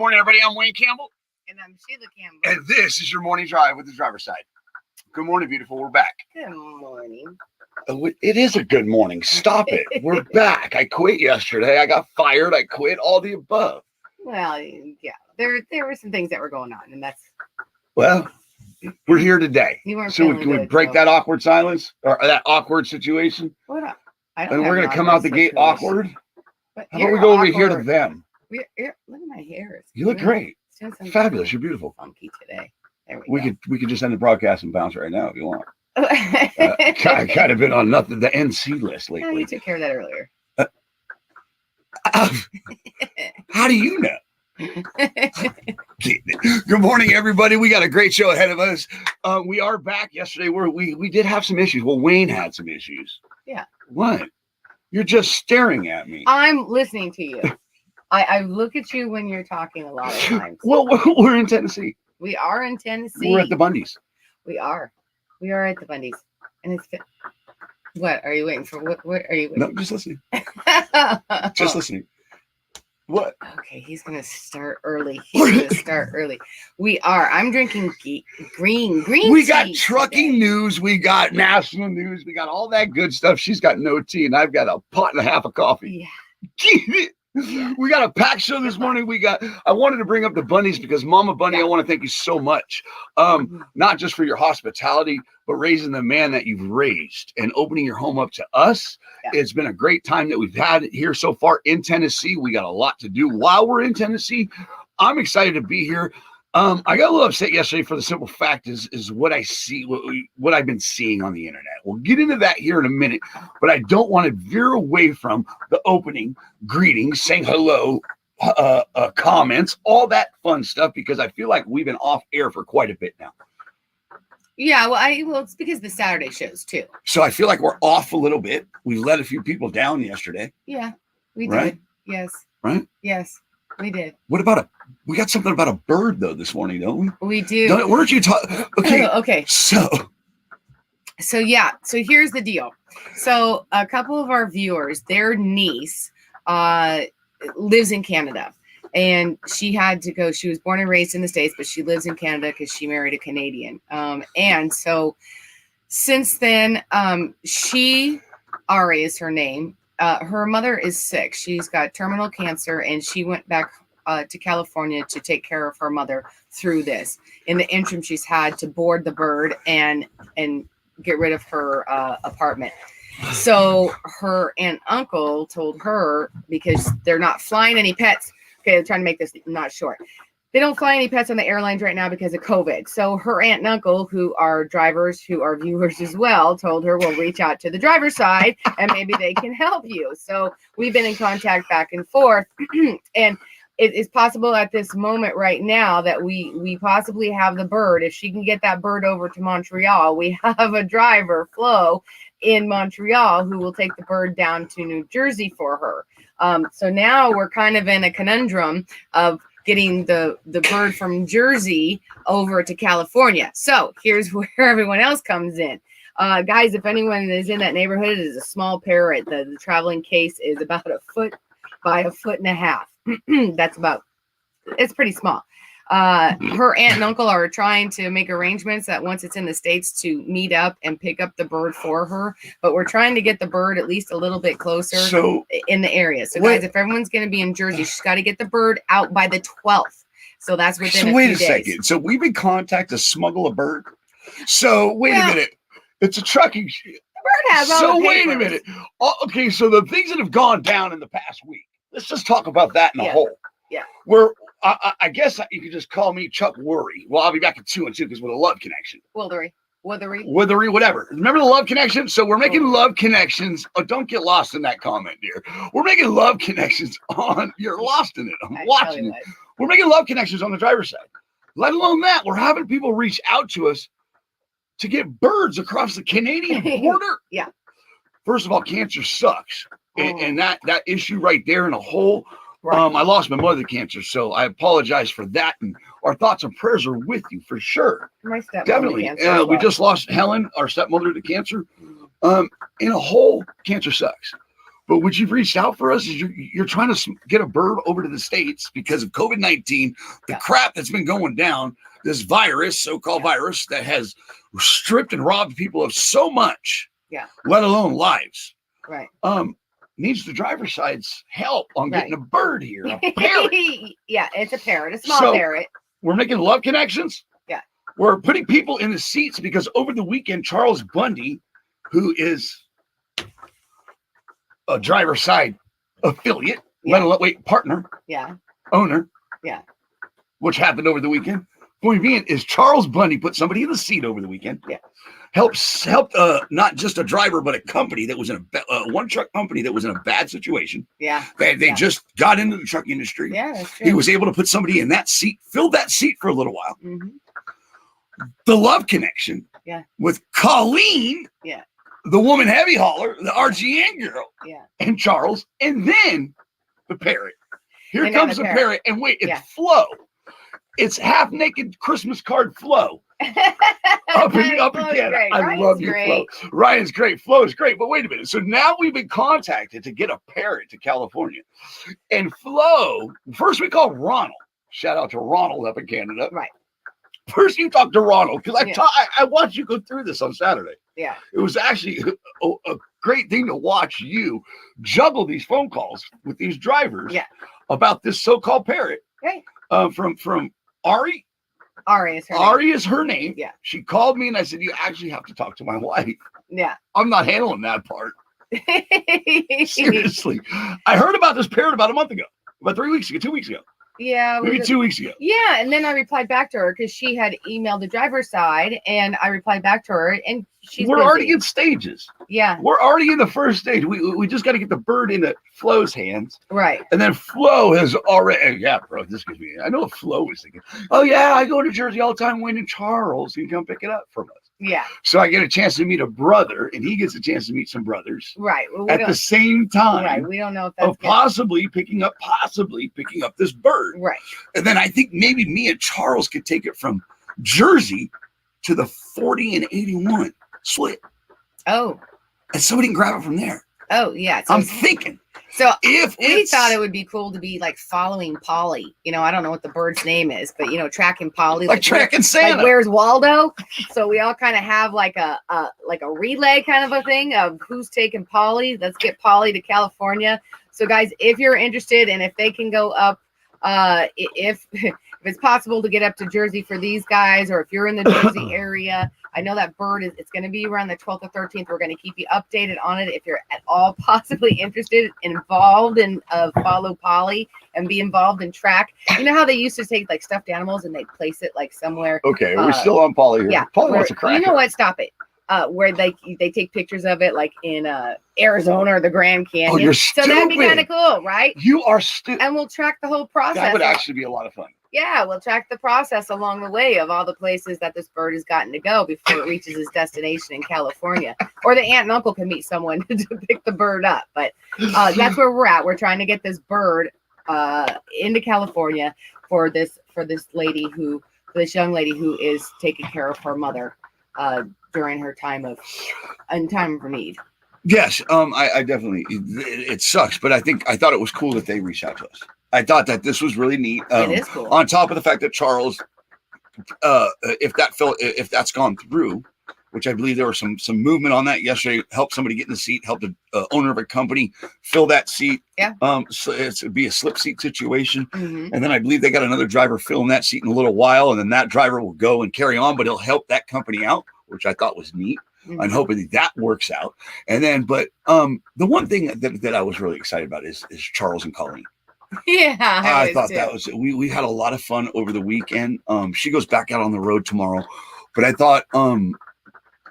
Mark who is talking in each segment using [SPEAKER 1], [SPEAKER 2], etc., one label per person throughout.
[SPEAKER 1] morning, everybody. I'm Wayne Campbell.
[SPEAKER 2] And I'm Sheila Campbell.
[SPEAKER 1] And this is your morning drive with the driver's side. Good morning, beautiful. We're back.
[SPEAKER 2] Good morning.
[SPEAKER 1] It is a good morning. Stop it. We're back. I quit yesterday. I got fired. I quit. All the above.
[SPEAKER 2] Well, yeah. There were some things that were going on, and that's...
[SPEAKER 1] Well, we're here today.
[SPEAKER 2] You weren't
[SPEAKER 1] so can we break that awkward silence? Or that awkward situation?
[SPEAKER 2] What? I
[SPEAKER 1] don't and we're going to come out the gate awkward?
[SPEAKER 2] But
[SPEAKER 1] how about we go over here to them?
[SPEAKER 2] Look at my hair.
[SPEAKER 1] You look great. Fabulous. You're beautiful.
[SPEAKER 2] Funky today. There
[SPEAKER 1] we could just end the broadcast and bounce right now if you want. I kind of been on the NC list lately.
[SPEAKER 2] No, you took care of that earlier.
[SPEAKER 1] How do you know? Good morning, everybody. We got a great show ahead of us. We are back. Yesterday we did have some issues. Well, Wayne had some issues.
[SPEAKER 2] Yeah.
[SPEAKER 1] What? You're just staring at me.
[SPEAKER 2] I'm listening to you. I look at you when you're talking a lot of times.
[SPEAKER 1] Well, we're in Tennessee.
[SPEAKER 2] We are in Tennessee.
[SPEAKER 1] We're at the Bundys.
[SPEAKER 2] We are at the Bundys. And it's... What? Are you waiting for? What are you waiting
[SPEAKER 1] No, just listening. Just listening. What?
[SPEAKER 2] Okay, he's going to start early. We are. I'm drinking green
[SPEAKER 1] We got trucking news. We got national news. We got all that good stuff. She's got no tea, and I've got a pot and a half of coffee.
[SPEAKER 2] Yeah.
[SPEAKER 1] We got a packed show this morning. I wanted to bring up the Bunnies because Mama Bunny, I want to thank you so much. Not just for your hospitality, but raising the man that you've raised and opening your home up to us. Yeah. It's been a great time that we've had here so far in Tennessee. We got a lot to do while we're in Tennessee. I'm excited to be here. I got a little upset yesterday for the simple fact is what I see, what I've been seeing on the internet. We'll get into that here in a minute, but I don't want to veer away from the opening, greetings, saying hello, comments, all that fun stuff, because I feel like we've been off air for quite a bit now.
[SPEAKER 2] Yeah, well, it's because the Saturday shows too.
[SPEAKER 1] So I feel like we're off a little bit. We let a few people down yesterday.
[SPEAKER 2] Yeah, we did. Yes.
[SPEAKER 1] Right?
[SPEAKER 2] Yes. We did.
[SPEAKER 1] What about we got something about a bird though this morning, don't we?
[SPEAKER 2] We do.
[SPEAKER 1] Weren't you talking? Okay.
[SPEAKER 2] Okay. So yeah. So here's the deal. So a couple of our viewers, their niece lives in Canada, and she had to go. She was born and raised in the States, but she lives in Canada because she married a Canadian. And so since then, Ari is her name. Her mother is sick. She's got terminal cancer, and she went back to California to take care of her mother through this. In the interim, she's had to board the bird and get rid of her apartment. So her aunt and uncle told her, because they're not flying any pets. Okay, I'm trying to make this not short. They don't fly any pets on the airlines right now because of COVID. So her aunt and uncle, who are drivers, who are viewers as well, told her, we'll reach out to the driver's side and maybe they can help you. So we've been in contact back and forth. And it is possible at this moment right now that we possibly have the bird. If she can get that bird over to Montreal, we have a driver, Flo, in Montreal who will take the bird down to New Jersey for her. So now we're kind of in a conundrum of getting the bird from Jersey over to California. So here's where everyone else comes in. Guys, if anyone is in that neighborhood, it is a small parrot. The traveling case is about 1 foot by 1.5 feet. It's pretty small. Her aunt and uncle are trying to make arrangements that once it's in the States to meet up and pick up the bird for her. But we're trying to get the bird at least a little bit closer in the area. So guys, if everyone's going to be in Jersey, she's got to get the bird out by the 12th. So that's within a few days.
[SPEAKER 1] Wait a second. So we've been contacted to smuggle a bird. So wait a minute. It's a trucking.
[SPEAKER 2] The bird has all the papers.
[SPEAKER 1] Wait a minute. Okay, so the things that have gone down in the past week. Let's just talk about that in a whole.
[SPEAKER 2] Yeah.
[SPEAKER 1] I guess you could just call me Chuck Worry. Well, I'll be back at 2 and 2 because with a love connection.
[SPEAKER 2] Withery,
[SPEAKER 1] whatever. Remember the love connection? So we're making love connections. Oh, don't get lost in that comment, dear. We're making love connections you're lost in it. I'm watching it. We're making love connections on the driver's side. Let alone that, we're having people reach out to us to get birds across the Canadian border.
[SPEAKER 2] Yeah.
[SPEAKER 1] First of all, cancer sucks. And that issue right there in a whole. Right. I lost my mother to cancer, so I apologize for that. And our thoughts and prayers are with you for sure.
[SPEAKER 2] My stepmother
[SPEAKER 1] definitely. We just lost Helen, our stepmother, to cancer. In a whole, cancer sucks. But what you've reached out for us is you're trying to get a bird over to the States because of COVID-19, the crap that's been going down, this virus, so-called virus that has stripped and robbed people of so much, let alone lives.
[SPEAKER 2] Right.
[SPEAKER 1] Needs the driver's side's help on getting a bird here, a parrot.
[SPEAKER 2] Yeah, it's a parrot, a small parrot.
[SPEAKER 1] We're making love connections.
[SPEAKER 2] Yeah.
[SPEAKER 1] We're putting people in the seats because over the weekend, Charles Bundy, who is a driver's side affiliate, partner, owner, which happened over the weekend. Point being is Charles Bundy put somebody in the seat over the weekend.
[SPEAKER 2] Yeah.
[SPEAKER 1] Helped not just a driver, but a company that was in a one truck company that was in a bad situation.
[SPEAKER 2] Yeah.
[SPEAKER 1] They just got into the truck industry.
[SPEAKER 2] Yeah, that's true.
[SPEAKER 1] He was able to put somebody in that seat, fill that seat for a little while.
[SPEAKER 2] Mm-hmm.
[SPEAKER 1] The love connection.
[SPEAKER 2] Yeah.
[SPEAKER 1] With Colleen.
[SPEAKER 2] Yeah.
[SPEAKER 1] The woman heavy hauler, the RGN girl.
[SPEAKER 2] Yeah.
[SPEAKER 1] And Charles, and then the parrot. Here comes the parrot. And wait, it's Flo. It's half naked Christmas card Flo. up in Canada. I love you, Flo. Ryan's great. Flo is great. But wait a minute. So now we've been contacted to get a parrot to California. And Flo, first we called Ronald. Shout out to Ronald up in Canada.
[SPEAKER 2] Right.
[SPEAKER 1] First you talk to Ronald, because I watched you go through this on Saturday.
[SPEAKER 2] Yeah. It
[SPEAKER 1] was actually a great thing to watch you juggle these phone calls with these drivers about this so-called parrot.
[SPEAKER 2] Right.
[SPEAKER 1] From Ari.
[SPEAKER 2] Ari is her name.
[SPEAKER 1] Ari is her name.
[SPEAKER 2] Yeah.
[SPEAKER 1] She called me and I said, you actually have to talk to my wife.
[SPEAKER 2] Yeah.
[SPEAKER 1] I'm not handling that part. Seriously. I heard about this parrot about a month ago. About 3 weeks ago, 2 weeks ago.
[SPEAKER 2] Yeah.
[SPEAKER 1] Maybe 2 weeks ago.
[SPEAKER 2] Yeah. And then I replied back to her because she had emailed the driver's side and I replied back to her and we're
[SPEAKER 1] already in stages.
[SPEAKER 2] Yeah.
[SPEAKER 1] We're already in the first stage. We just got to get the bird into Flo's hands.
[SPEAKER 2] Right.
[SPEAKER 1] And then Flo has already, bro, this gives me, I know what Flo was thinking. Oh yeah, I go to Jersey all the time. Wayne and Charles can come pick it up from us.
[SPEAKER 2] Yeah.
[SPEAKER 1] So I get a chance to meet a brother and he gets a chance to meet some brothers.
[SPEAKER 2] Right. Well,
[SPEAKER 1] at the same time.
[SPEAKER 2] Right. We don't know if that's
[SPEAKER 1] of possibly picking up this bird.
[SPEAKER 2] Right.
[SPEAKER 1] And then I think maybe me and Charles could take it from Jersey to the 40 and 81 split.
[SPEAKER 2] Oh.
[SPEAKER 1] And somebody can grab it from there.
[SPEAKER 2] Oh, yeah.
[SPEAKER 1] So I'm thinking.
[SPEAKER 2] So if we thought it would be cool to be like following Polly, I don't know what the bird's name is, but tracking Polly,
[SPEAKER 1] like tracking Santa.
[SPEAKER 2] Like where's Waldo? So we all kind of have like a relay kind of a thing of who's taking Polly. Let's get Polly to California. So guys, if you're interested and if they can go up, if it's possible to get up to Jersey for these guys, or if you're in the Jersey area, I know that bird it's going to be around the 12th or 13th. We're going to keep you updated on it. If you're at all possibly interested, involved in follow Polly and be involved in track. You know how they used to take like stuffed animals and they place it like somewhere.
[SPEAKER 1] Okay, we're still on Polly here.
[SPEAKER 2] Yeah,
[SPEAKER 1] Polly wants to crack.
[SPEAKER 2] You know what? Stop it. Where they take pictures of it like in Arizona or the Grand Canyon.
[SPEAKER 1] Oh, you're stupid.
[SPEAKER 2] So that'd be kind of cool, right?
[SPEAKER 1] You are stupid.
[SPEAKER 2] And we'll track the whole process.
[SPEAKER 1] That would actually be a lot of fun.
[SPEAKER 2] Yeah, we'll track the process along the way of all the places that this bird has gotten to go before it reaches its destination in California. Or the aunt and uncle can meet someone to pick the bird up. But that's where we're at. We're trying to get this bird into California for this young lady who is taking care of her mother during her time of need.
[SPEAKER 1] Yes, I definitely. It sucks, but I thought it was cool that they reached out to us. I thought that this was really neat.
[SPEAKER 2] It is cool.
[SPEAKER 1] On top of the fact that Charles, if that's gone through, which I believe there was some movement on that yesterday, helped somebody get in the seat, helped the owner of a company fill that seat.
[SPEAKER 2] Yeah.
[SPEAKER 1] So it'd be a slip seat situation,
[SPEAKER 2] mm-hmm.
[SPEAKER 1] and then I believe they got another driver filling that seat in a little while, and then that driver will go and carry on, but he'll help that company out, which I thought was neat.
[SPEAKER 2] Mm-hmm.
[SPEAKER 1] I'm hoping that works out. And then, but the one thing that I was really excited about is Charles and Colleen.
[SPEAKER 2] Yeah,
[SPEAKER 1] I thought that was we had a lot of fun over the weekend. She goes back out on the road tomorrow, but I thought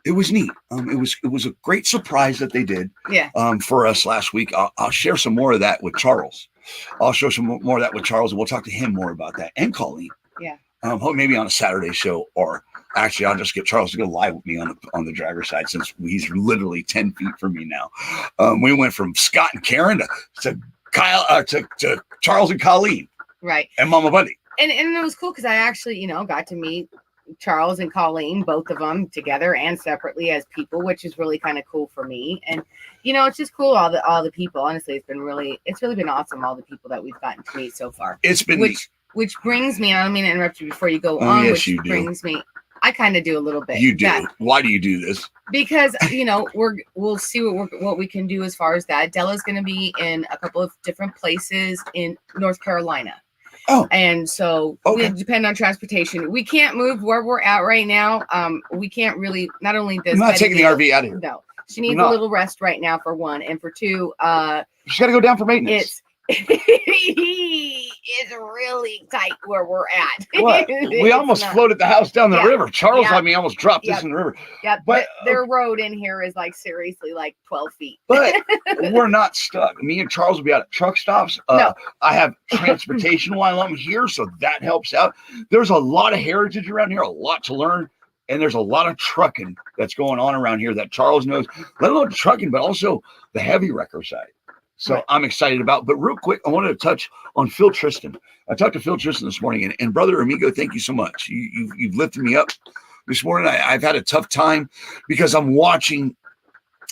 [SPEAKER 1] it was neat. It was a great surprise that they did.
[SPEAKER 2] Yeah.
[SPEAKER 1] For us last week. I'll share some more of that with Charles. I'll show some more of that with Charles, and we'll talk to him more about that and Colleen.
[SPEAKER 2] Yeah.
[SPEAKER 1] Maybe on a Saturday show, or actually I'll just get Charles to go live with me on the driver's side since he's literally 10 feet from me now. We went from Scott and Karen to Kyle to Charles and Colleen,
[SPEAKER 2] right,
[SPEAKER 1] and Mama Bundy,
[SPEAKER 2] and it was cool because I actually got to meet Charles and Colleen, both of them together and separately as people, which is really kind of cool for me. And it's just cool all the people. Honestly, it's really been awesome, all the people that we've gotten to meet so far.
[SPEAKER 1] It's been
[SPEAKER 2] which brings me, I don't mean to interrupt you before you go on,
[SPEAKER 1] yes,
[SPEAKER 2] which
[SPEAKER 1] you do.
[SPEAKER 2] brings me, I kind of do a little bit.
[SPEAKER 1] You do. Why do you do this?
[SPEAKER 2] Because we'll see what we can do as far as that. Della's going to be in a couple of different places in North Carolina.
[SPEAKER 1] Oh,
[SPEAKER 2] and so we depend on transportation. We can't move where we're at right now. We can't really. Not only does
[SPEAKER 1] I'm not taking the RV out of here.
[SPEAKER 2] No, she needs a little rest right now for one, and for two,
[SPEAKER 1] she's got to go down for maintenance.
[SPEAKER 2] It's really tight where we're at.
[SPEAKER 1] What? We almost floated the house down the river. Charles let me almost drop this in the river.
[SPEAKER 2] Yeah, but their road in here is like seriously like 12 feet.
[SPEAKER 1] But we're not stuck. Me and Charles will be out at truck stops.
[SPEAKER 2] No.
[SPEAKER 1] I have transportation while I'm here, so that helps out. There's a lot of heritage around here, a lot to learn. And there's a lot of trucking that's going on around here that Charles knows, let alone trucking, but also the heavy wrecker side. So I'm excited about. But real quick, I wanted to touch on Phil Tristan. I talked to Phil Tristan this morning, and brother Amigo, thank you so much. You've lifted me up this morning. I've had a tough time because I'm watching.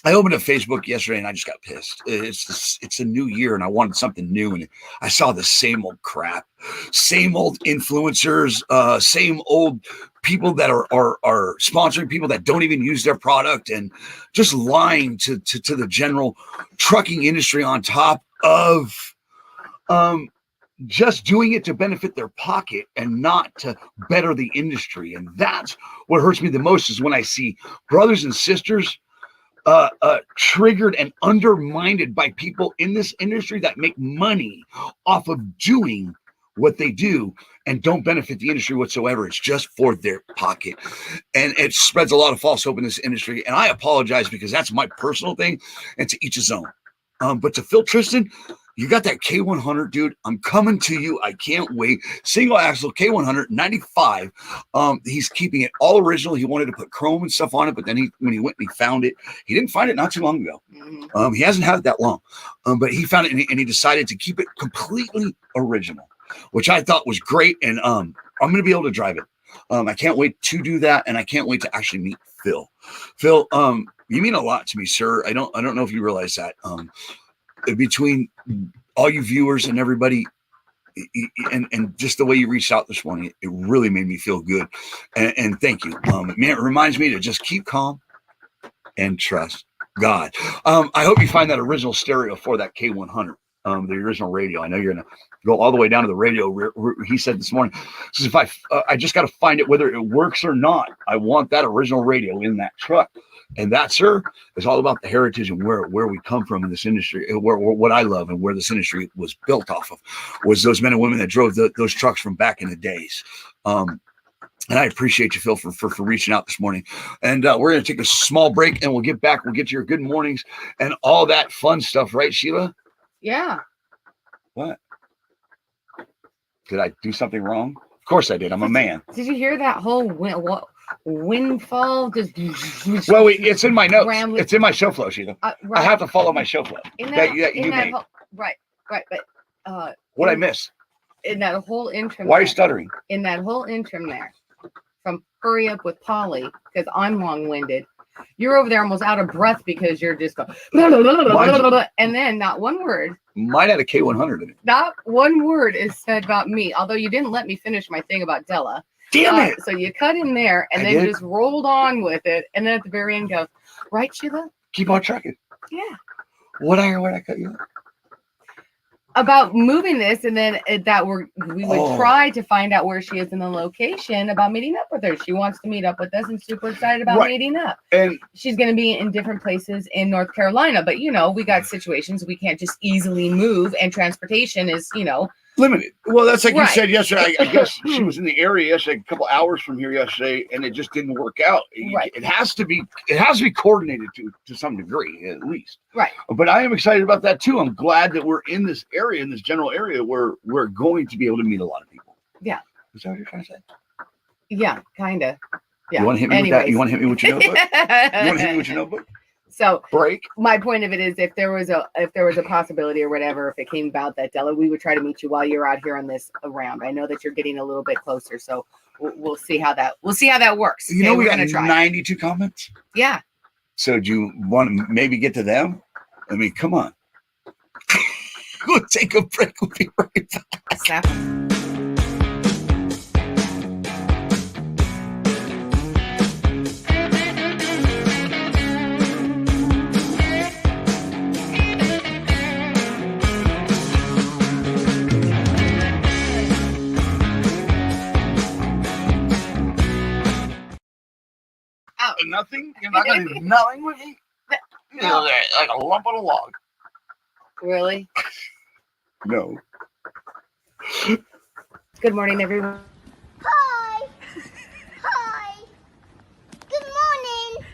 [SPEAKER 1] I opened up Facebook yesterday and I just got pissed. It's a new year and I wanted something new, and I saw the same old crap, same old influencers, same old people that are sponsoring people that don't even use their product, and just lying to the general trucking industry on top of just doing it to benefit their pocket and not to better the industry. And that's what hurts me the most, is when I see brothers and sisters triggered and undermined by people in this industry that make money off of doing what they do and don't benefit the industry whatsoever. It's just for their pocket, and it spreads a lot of false hope in this industry. And I apologize because that's my personal thing, and to each his own. But to Phil Tristan, you got that K100, dude. I'm coming to you. I can't wait. Single axle K100 95. He's keeping it all original. He wanted to put chrome and stuff on it, but then when he went and he found it, he didn't find it not too long ago. He hasn't had it that long, but he found it and he decided to keep it completely original, which I thought was great. And I'm going to be able to drive it. I can't wait to do that, and I can't wait to actually meet Phil. Phil, you mean a lot to me, sir. I don't know if you realize that. Between all you viewers and everybody, and just the way you reached out this morning, it really made me feel good. And thank you. Man, it reminds me to just keep calm and trust God. I hope you find that original stereo for that K100, the original radio. I know you're going to go all the way down to the radio. He said this morning, says if I just got to find it, whether it works or not. I want that original radio in that truck. And that, sir, is all about the heritage and where we come from in this industry. Where what I love and where this industry was built off of was those men and women that drove those trucks from back in the days. And I appreciate you, Phil, for reaching out this morning. And we're going to take a small break, and we'll get back. We'll get to your good mornings and all that fun stuff, right, Sheila?
[SPEAKER 2] Yeah.
[SPEAKER 1] What? Did I do something wrong? Of course I did. I'm a man.
[SPEAKER 2] Did you hear that whole windfall? Just
[SPEAKER 1] well, it's in my notes. It's in my show flow, Sheila.
[SPEAKER 2] Right.
[SPEAKER 1] I have to follow my show flow.
[SPEAKER 2] Right. But
[SPEAKER 1] what I miss?
[SPEAKER 2] In that whole intro.
[SPEAKER 1] Why are you stuttering?
[SPEAKER 2] In that whole intro there, from Hurry Up with Polly, because I'm long-winded. You're over there almost out of breath because you're just going, and then not one word.
[SPEAKER 1] Mine had a K100 in it.
[SPEAKER 2] Not one word is said about me, although you didn't let me finish my thing about Della.
[SPEAKER 1] Damn it.
[SPEAKER 2] So you cut in there and then just rolled on with it. And then at the very end goes, right, Sheila?
[SPEAKER 1] Keep on trucking.
[SPEAKER 2] Yeah.
[SPEAKER 1] What I cut you off?
[SPEAKER 2] About moving this, and then we would try to find out where she is in the location about meeting up with her. She wants to meet up with us and super excited about meeting up. And she's going to be in different places in North Carolina. But, we got situations we can't just easily move, and transportation is,
[SPEAKER 1] limited. Well, that's like you said yesterday. I guess she was in the area yesterday, a couple hours from here yesterday, and it just didn't work out.
[SPEAKER 2] Right.
[SPEAKER 1] It has to be coordinated to some degree, at least.
[SPEAKER 2] Right.
[SPEAKER 1] But I am excited about that too. I'm glad that we're in this area, in this general area, where we're going to be able to meet a lot of people.
[SPEAKER 2] Yeah.
[SPEAKER 1] Is that what you're trying to say?
[SPEAKER 2] Yeah, kind of. Yeah.
[SPEAKER 1] You want to hit me with that? You want to hit me with your notebook? You want to hit me with your notebook?
[SPEAKER 2] So
[SPEAKER 1] break.
[SPEAKER 2] My point of it is, if there was a possibility or whatever, if it came about that, Della, we would try to meet you while you're out here on this round. I know that you're getting a little bit closer, so we'll see how that works.
[SPEAKER 1] You know,
[SPEAKER 2] we're
[SPEAKER 1] we got
[SPEAKER 2] gonna try.
[SPEAKER 1] 92 comments.
[SPEAKER 2] Yeah.
[SPEAKER 1] So do you want to maybe get to them? I mean, come on. We'll take a break. We'll be right back.
[SPEAKER 2] Snap.
[SPEAKER 1] Nothing? You're not going to do nothing with me? You know, like a lump on a log.
[SPEAKER 2] Really?
[SPEAKER 1] No.
[SPEAKER 2] Good morning, everyone.
[SPEAKER 3] Hi. Hi. Good morning.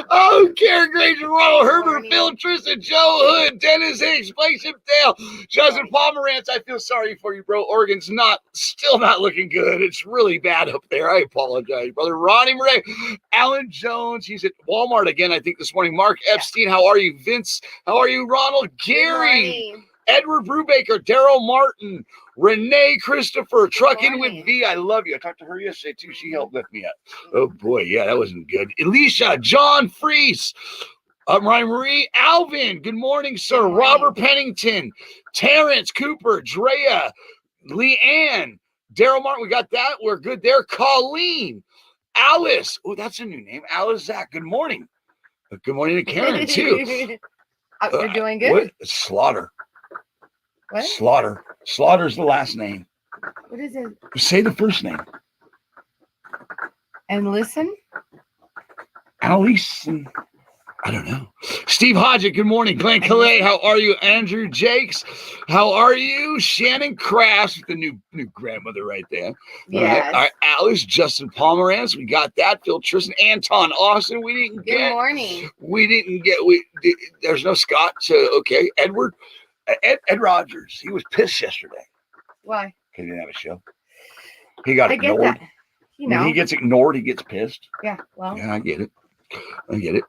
[SPEAKER 1] Oh, Karen Granger, Ronald Herbert,
[SPEAKER 2] Morning.
[SPEAKER 1] Phil Tristan, Joe Hood, Dennis Hicks, Blake Dale, Justin Pomerantz. I feel sorry for you, bro. Oregon's still not looking good. It's really bad up there. I apologize, brother. Ronnie Murray, Alan Jones. He's at Walmart again, I think, this morning. Mark Epstein, how are you? Vince, how are you? Ronald, Gary, Edward Brubaker, Daryl Martin, Renee Christopher, Trucking with V. I love you. I talked to her yesterday, too. She helped lift me up. Oh, boy. Yeah, that wasn't good. Elisha, John Freese, Ryan Marie, Alvin. Good morning, sir.
[SPEAKER 2] Good morning.
[SPEAKER 1] Robert Pennington, Terrence Cooper, Drea, Leanne, Daryl Martin. We got that. We're good there. Colleen, Alice. Oh, that's a new name. Alice Zach. Good morning. Good morning to Karen, too.
[SPEAKER 2] You're doing good.
[SPEAKER 1] What? Slaughter.
[SPEAKER 2] What?
[SPEAKER 1] Slaughter. Slaughter's the last name.
[SPEAKER 2] What is it?
[SPEAKER 1] Say the first name.
[SPEAKER 2] And listen.
[SPEAKER 1] Alice. I don't know. Steve Hodgett, good morning. Glenn Calais, how are you? Andrew Jakes, how are you? Shannon Crafts, the new grandmother right there.
[SPEAKER 2] Yes.
[SPEAKER 1] All right. Alice, Justin Pomerantz, we got that. Phil Tristan, Anton Austin, we didn't
[SPEAKER 2] Good
[SPEAKER 1] get.
[SPEAKER 2] morning.
[SPEAKER 1] There's no Scott. So, okay. Edward. Ed Rogers, he was pissed yesterday.
[SPEAKER 2] Why?
[SPEAKER 1] He didn't have a show. He got
[SPEAKER 2] I get
[SPEAKER 1] ignored.
[SPEAKER 2] that. You know.
[SPEAKER 1] When he gets ignored, he gets pissed.
[SPEAKER 2] Yeah. Well.
[SPEAKER 1] Yeah, I get it.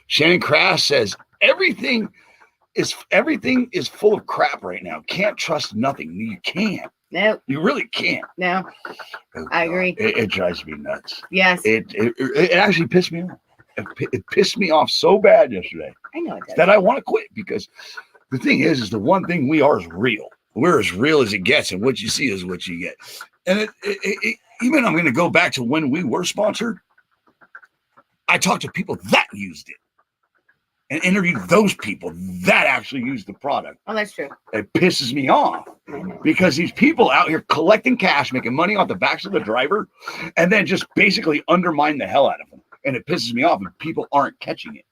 [SPEAKER 1] Shannon Crass says everything is full of crap right now. Can't trust nothing. You can't.
[SPEAKER 2] No.
[SPEAKER 1] You really can't.
[SPEAKER 2] No.
[SPEAKER 1] Oh,
[SPEAKER 2] I agree.
[SPEAKER 1] It drives me nuts.
[SPEAKER 2] Yes.
[SPEAKER 1] It actually pissed me off. It pissed me off so bad yesterday
[SPEAKER 2] I know it does.
[SPEAKER 1] that I want to quit, because the thing is the one thing we are is real. We're as real as it gets, and what you see is what you get. And even I'm going to go back to when we were sponsored. I talked to people that used it and interviewed those people that actually used the product.
[SPEAKER 2] Oh, that's true.
[SPEAKER 1] It pisses me off because these people out here collecting cash, making money off the backs of the driver, and then just basically undermine the hell out of them. And it pisses me off, and people aren't catching it.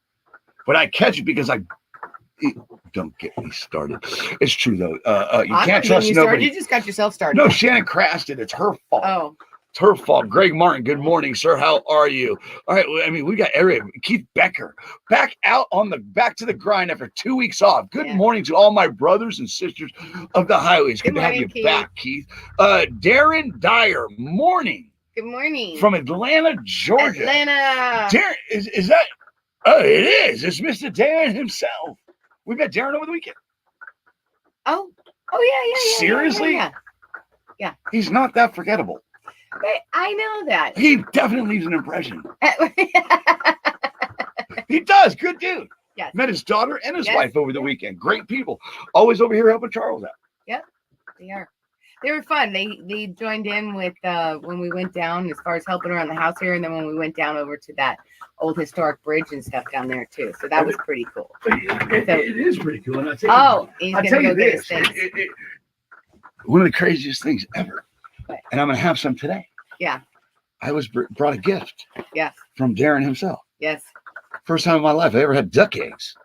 [SPEAKER 1] But I catch it because don't get me started. It's true, though. You can't trust nobody.
[SPEAKER 2] You just got yourself started.
[SPEAKER 1] No, Shannon crashed it. It's her fault.
[SPEAKER 2] Oh.
[SPEAKER 1] It's her fault. Greg Martin, good morning, sir. How are you? All right. I mean, we got Keith Becker back to the grind after 2 weeks off. Good morning to all my brothers and sisters of the highways. Good to have you back, Keith. Darren Dyer, morning.
[SPEAKER 2] Good morning.
[SPEAKER 1] From Atlanta, Georgia.
[SPEAKER 2] Atlanta.
[SPEAKER 1] Darren, is that? Oh, it is. It's Mr. Darren himself. We met Darren over the weekend.
[SPEAKER 2] Oh yeah.
[SPEAKER 1] Seriously?
[SPEAKER 2] Yeah.
[SPEAKER 1] He's not that forgettable.
[SPEAKER 2] I know that.
[SPEAKER 1] He definitely leaves an impression. He does. Good dude.
[SPEAKER 2] Yes.
[SPEAKER 1] Met his daughter and his wife over the weekend. Great people. Always over here helping Charles out.
[SPEAKER 2] Yep, they are. They were fun. They joined in with when we went down as far as helping around the house here, and then when we went down over to that old historic bridge and stuff down there too. So that was pretty cool.
[SPEAKER 1] It is pretty cool. And
[SPEAKER 2] he's gonna go get his things.
[SPEAKER 1] One of the craziest things ever. And I'm gonna have some today.
[SPEAKER 2] Yeah.
[SPEAKER 1] I was brought a gift.
[SPEAKER 2] Yes.
[SPEAKER 1] From Darren himself.
[SPEAKER 2] Yes.
[SPEAKER 1] First time in my life I ever had duck eggs.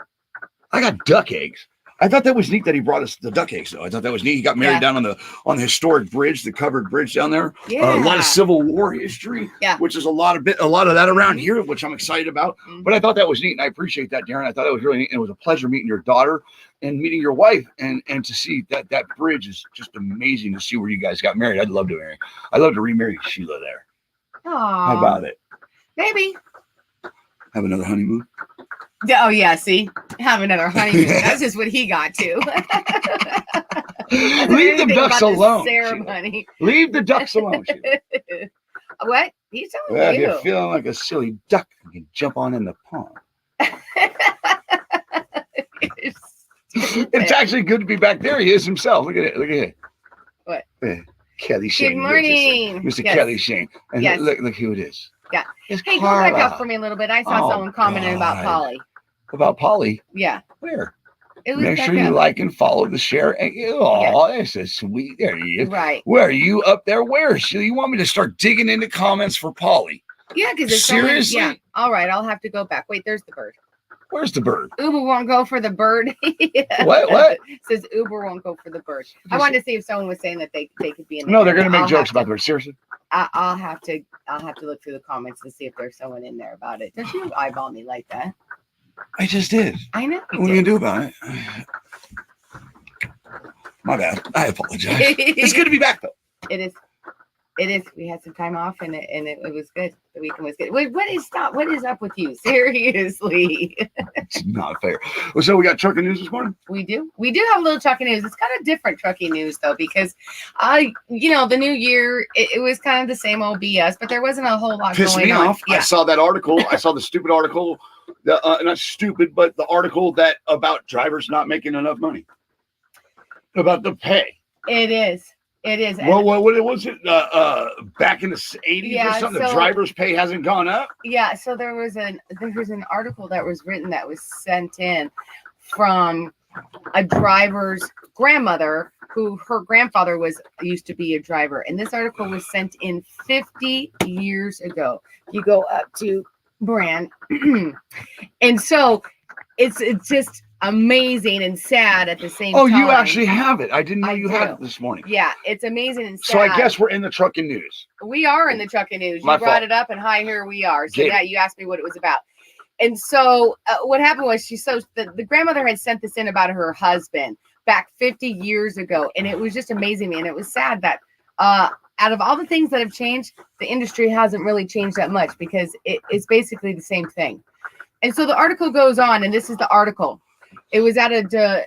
[SPEAKER 1] I got duck eggs. I thought that was neat that he brought us the duck eggs, though. I thought that was neat. He got married down on the historic bridge, the covered bridge down there.
[SPEAKER 2] Yeah.
[SPEAKER 1] A lot of Civil War history, which is a lot of that around here, which I'm excited about. Mm-hmm. But I thought that was neat, and I appreciate that, Darren. I thought that was really neat. And it was a pleasure meeting your daughter and meeting your wife, and to see that bridge is just amazing to see where you guys got married. I'd love to remarry Sheila there.
[SPEAKER 2] Aww.
[SPEAKER 1] How about it?
[SPEAKER 2] Maybe.
[SPEAKER 1] Have another honeymoon.
[SPEAKER 2] Oh yeah, see, have another honeymoon. That's just what he got to.
[SPEAKER 1] Leave the ducks alone.
[SPEAKER 2] Ceremony.
[SPEAKER 1] Leave the ducks alone.
[SPEAKER 2] What? He's telling
[SPEAKER 1] Well, if
[SPEAKER 2] you.
[SPEAKER 1] you're feeling like a silly duck, you can jump on in the pond. It's actually good to be back there. He is himself. Look at it. Look at it.
[SPEAKER 2] What?
[SPEAKER 1] Kelly Shane.
[SPEAKER 2] Good morning,
[SPEAKER 1] Mr.
[SPEAKER 2] Yes.
[SPEAKER 1] Kelly Shane. And
[SPEAKER 2] Yes.
[SPEAKER 1] look who it is.
[SPEAKER 2] Yeah.
[SPEAKER 1] It's
[SPEAKER 2] Hey,
[SPEAKER 1] Carla.
[SPEAKER 2] go back up for me a little bit. I saw someone commenting about
[SPEAKER 1] God.
[SPEAKER 2] Polly.
[SPEAKER 1] About Polly?
[SPEAKER 2] Yeah.
[SPEAKER 1] Where?
[SPEAKER 2] It was
[SPEAKER 1] Make
[SPEAKER 2] back
[SPEAKER 1] sure you
[SPEAKER 2] up.
[SPEAKER 1] like and follow the share. Oh, this is sweet. There he is.
[SPEAKER 2] Right.
[SPEAKER 1] Where are you up there? Where is she? You want me to start digging into comments for Polly?
[SPEAKER 2] Yeah, because
[SPEAKER 1] Seriously?
[SPEAKER 2] Yeah. All right, I'll have to go back. Wait, there's the bird.
[SPEAKER 1] Where's the bird?
[SPEAKER 2] Uber won't go for the bird. Yeah.
[SPEAKER 1] What?
[SPEAKER 2] Says Uber won't go for the bird. I wanted to see if someone was saying that they could be in there.
[SPEAKER 1] No, they're gonna make
[SPEAKER 2] I'll
[SPEAKER 1] jokes
[SPEAKER 2] have
[SPEAKER 1] about the bird. Seriously?
[SPEAKER 2] I'll have to look through the comments to see if there's someone in there about it. Don't you eyeball me like that?
[SPEAKER 1] I just did.
[SPEAKER 2] I know. You
[SPEAKER 1] What are you
[SPEAKER 2] did.
[SPEAKER 1] gonna do about it? My bad. I apologize. It's good to be back though.
[SPEAKER 2] It is. It is. We had some time off, and it was good. The weekend was good. Wait, what is up with you? Seriously,
[SPEAKER 1] It's not fair. Well, so we got trucking news this morning.
[SPEAKER 2] we do have a little trucking news. It's kind of different trucking news though, because the new year it was kind of the same old BS, but there wasn't a whole lot
[SPEAKER 1] Pissed
[SPEAKER 2] going
[SPEAKER 1] me
[SPEAKER 2] on.
[SPEAKER 1] off.
[SPEAKER 2] Yeah.
[SPEAKER 1] I saw that article. I saw the stupid article. Not stupid, but the article that about drivers not making enough money. About the pay.
[SPEAKER 2] It is. It is.
[SPEAKER 1] Well, what was it? Back in the 80s
[SPEAKER 2] Yeah,
[SPEAKER 1] or something, the
[SPEAKER 2] so-
[SPEAKER 1] driver's pay hasn't gone up.
[SPEAKER 2] Yeah, so there was an article that was written that was sent in from a driver's grandmother who her grandfather used to be a driver, and this article was sent in 50 years ago. You go up to Brand, and so it's just amazing and sad at the same time.
[SPEAKER 1] Oh, you actually have it. I didn't know
[SPEAKER 2] I
[SPEAKER 1] you had
[SPEAKER 2] do.
[SPEAKER 1] it this morning.
[SPEAKER 2] Yeah, it's amazing and sad.
[SPEAKER 1] So I guess we're in the trucking news.
[SPEAKER 2] We are in the trucking news. You
[SPEAKER 1] My
[SPEAKER 2] brought
[SPEAKER 1] fault.
[SPEAKER 2] it up, and hi, here we are. So
[SPEAKER 1] Get
[SPEAKER 2] yeah, you asked me what it was about. And so what happened was the grandmother had sent this in about her husband back 50 years ago, and it was just amazing me. And it was sad that out of all the things that have changed, the industry hasn't really changed that much because it's basically the same thing. And so the article goes on, and this is the article. It was out of Des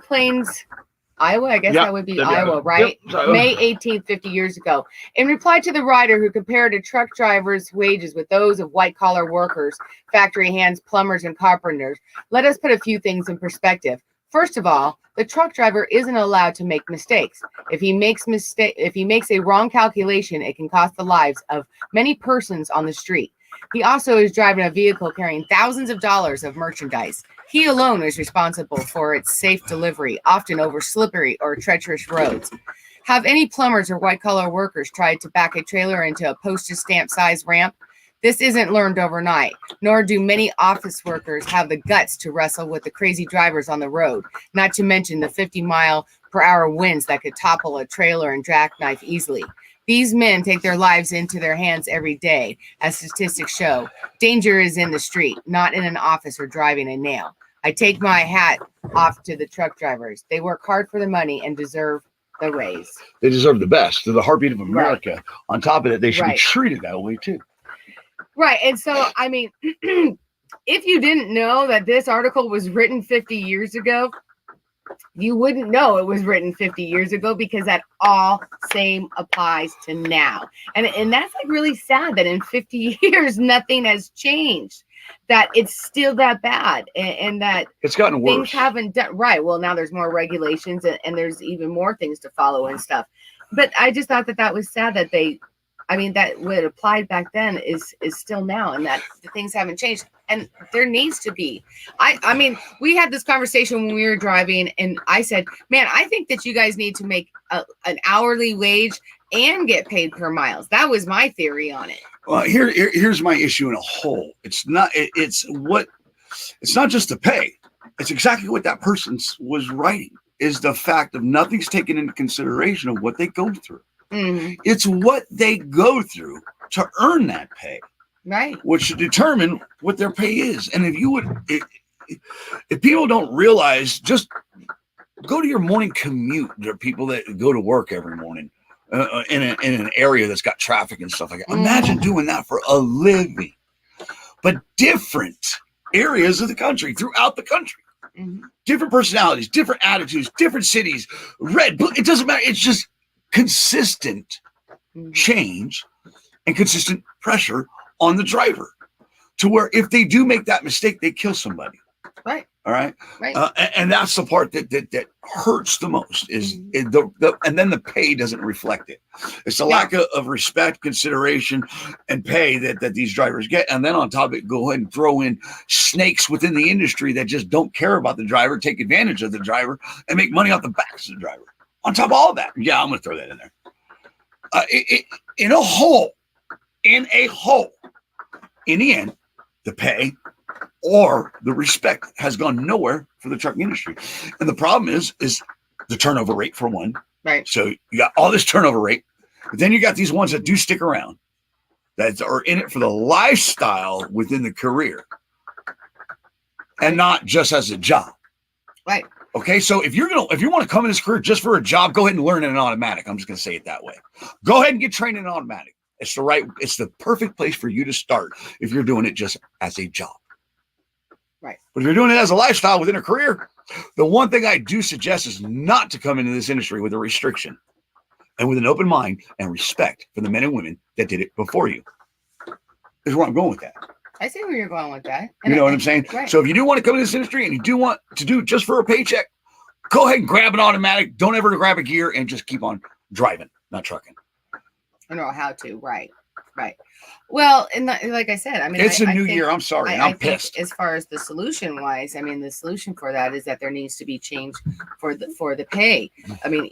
[SPEAKER 2] Plaines, Iowa. I guess
[SPEAKER 1] Yep,
[SPEAKER 2] that would be
[SPEAKER 1] that'd be
[SPEAKER 2] Iowa,
[SPEAKER 1] Iowa.
[SPEAKER 2] right?
[SPEAKER 1] Yep, Iowa.
[SPEAKER 2] May 18th, 50 years ago. In reply to the writer who compared a truck driver's wages with those of white-collar workers, factory hands, plumbers, and carpenters, let us put a few things in perspective. First of all, the truck driver isn't allowed to make mistakes. If he makes a wrong calculation, it can cost the lives of many persons on the street. He also is driving a vehicle carrying thousands of dollars of merchandise. He alone is responsible for its safe delivery, often over slippery or treacherous roads. Have any plumbers or white-collar workers tried to back a trailer into a postage stamp size ramp? This isn't learned overnight, nor do many office workers have the guts to wrestle with the crazy drivers on the road, not to mention the 50-mile-per-hour winds that could topple a trailer and jackknife easily. These men take their lives into their hands every day, as statistics show. Danger is in the street, not in an office or driving a nail. I take my hat off to the truck drivers. They work hard for the money and deserve the raise.
[SPEAKER 1] They deserve the best. They're the heartbeat of America. Right. On top of it, they should be treated that way too.
[SPEAKER 2] Right. And so, I mean, if you didn't know that this article was written 50 years ago, you wouldn't know it was written 50 years ago because that all same applies to now. And that's like really sad that in 50 years, nothing has changed, that it's still that bad and that
[SPEAKER 1] it's gotten worse.
[SPEAKER 2] Things haven't done right. Well, now there's more regulations and there's even more things to follow and stuff. But I just thought that was sad that that what applied back then is still now, and that the things haven't changed. And there needs to be. I mean, we had this conversation when we were driving, and I said, man, I think that you guys need to make an hourly wage and get paid per miles. That was my theory on it.
[SPEAKER 1] Well, here's my issue in a whole. It's not just the pay. It's exactly what that person was writing, is the fact of nothing's taken into consideration of what they go through.
[SPEAKER 2] Mm-hmm.
[SPEAKER 1] It's what they go through to earn that pay,
[SPEAKER 2] right?
[SPEAKER 1] Which should determine what their pay is. And if people don't realize, just go to your morning commute. There are people that go to work every morning. in an area that's got traffic and stuff like that. Imagine doing that for a living. But different areas of the country, throughout the country. Different personalities, different attitudes, different cities, red, blue, it doesn't matter. It's just consistent change and consistent pressure on the driver to where if they do make that mistake, they kill somebody.
[SPEAKER 2] Right.
[SPEAKER 1] All right.
[SPEAKER 2] Right.
[SPEAKER 1] And that's the part that hurts the most is and then the pay doesn't reflect it. It's the lack of respect, consideration, and pay that these drivers get. And then on top of it, go ahead and throw in snakes within the industry that just don't care about the driver, take advantage of the driver, and make money off the backs of the driver. On top of all that. Yeah, I'm going to throw that in there. In a whole, in the end, the pay or the respect has gone nowhere for the trucking industry. And the problem is the turnover rate, for one.
[SPEAKER 2] Right.
[SPEAKER 1] So you got all this turnover rate, but then you got these ones that do stick around, that are in it for the lifestyle within the career and not just as a job.
[SPEAKER 2] Right.
[SPEAKER 1] Okay, so if you want to come in this career just for a job, go ahead and learn in an automatic. I'm just going to say it that way. Go ahead and get trained in an automatic. It's the perfect place for you to start if you're doing it just as a job.
[SPEAKER 2] Right.
[SPEAKER 1] But if you're doing it as a lifestyle within a career, the one thing I do suggest is not to come into this industry with a restriction and with an open mind and respect for the men and women that did it before you. Is where I'm going with that.
[SPEAKER 2] I see where you're going with that.
[SPEAKER 1] You know what I'm saying?
[SPEAKER 2] Right.
[SPEAKER 1] So if you do want to come into this industry and you do want to do just for a paycheck, go ahead and grab an automatic. Don't ever grab a gear and just keep on driving, not trucking.
[SPEAKER 2] I know how to. Right. Right. Well, and like I said, I mean,
[SPEAKER 1] it's a new
[SPEAKER 2] think,
[SPEAKER 1] year. I'm sorry. I'm pissed.
[SPEAKER 2] As far as the solution wise, I mean, the solution for that is that there needs to be change for the pay. I mean,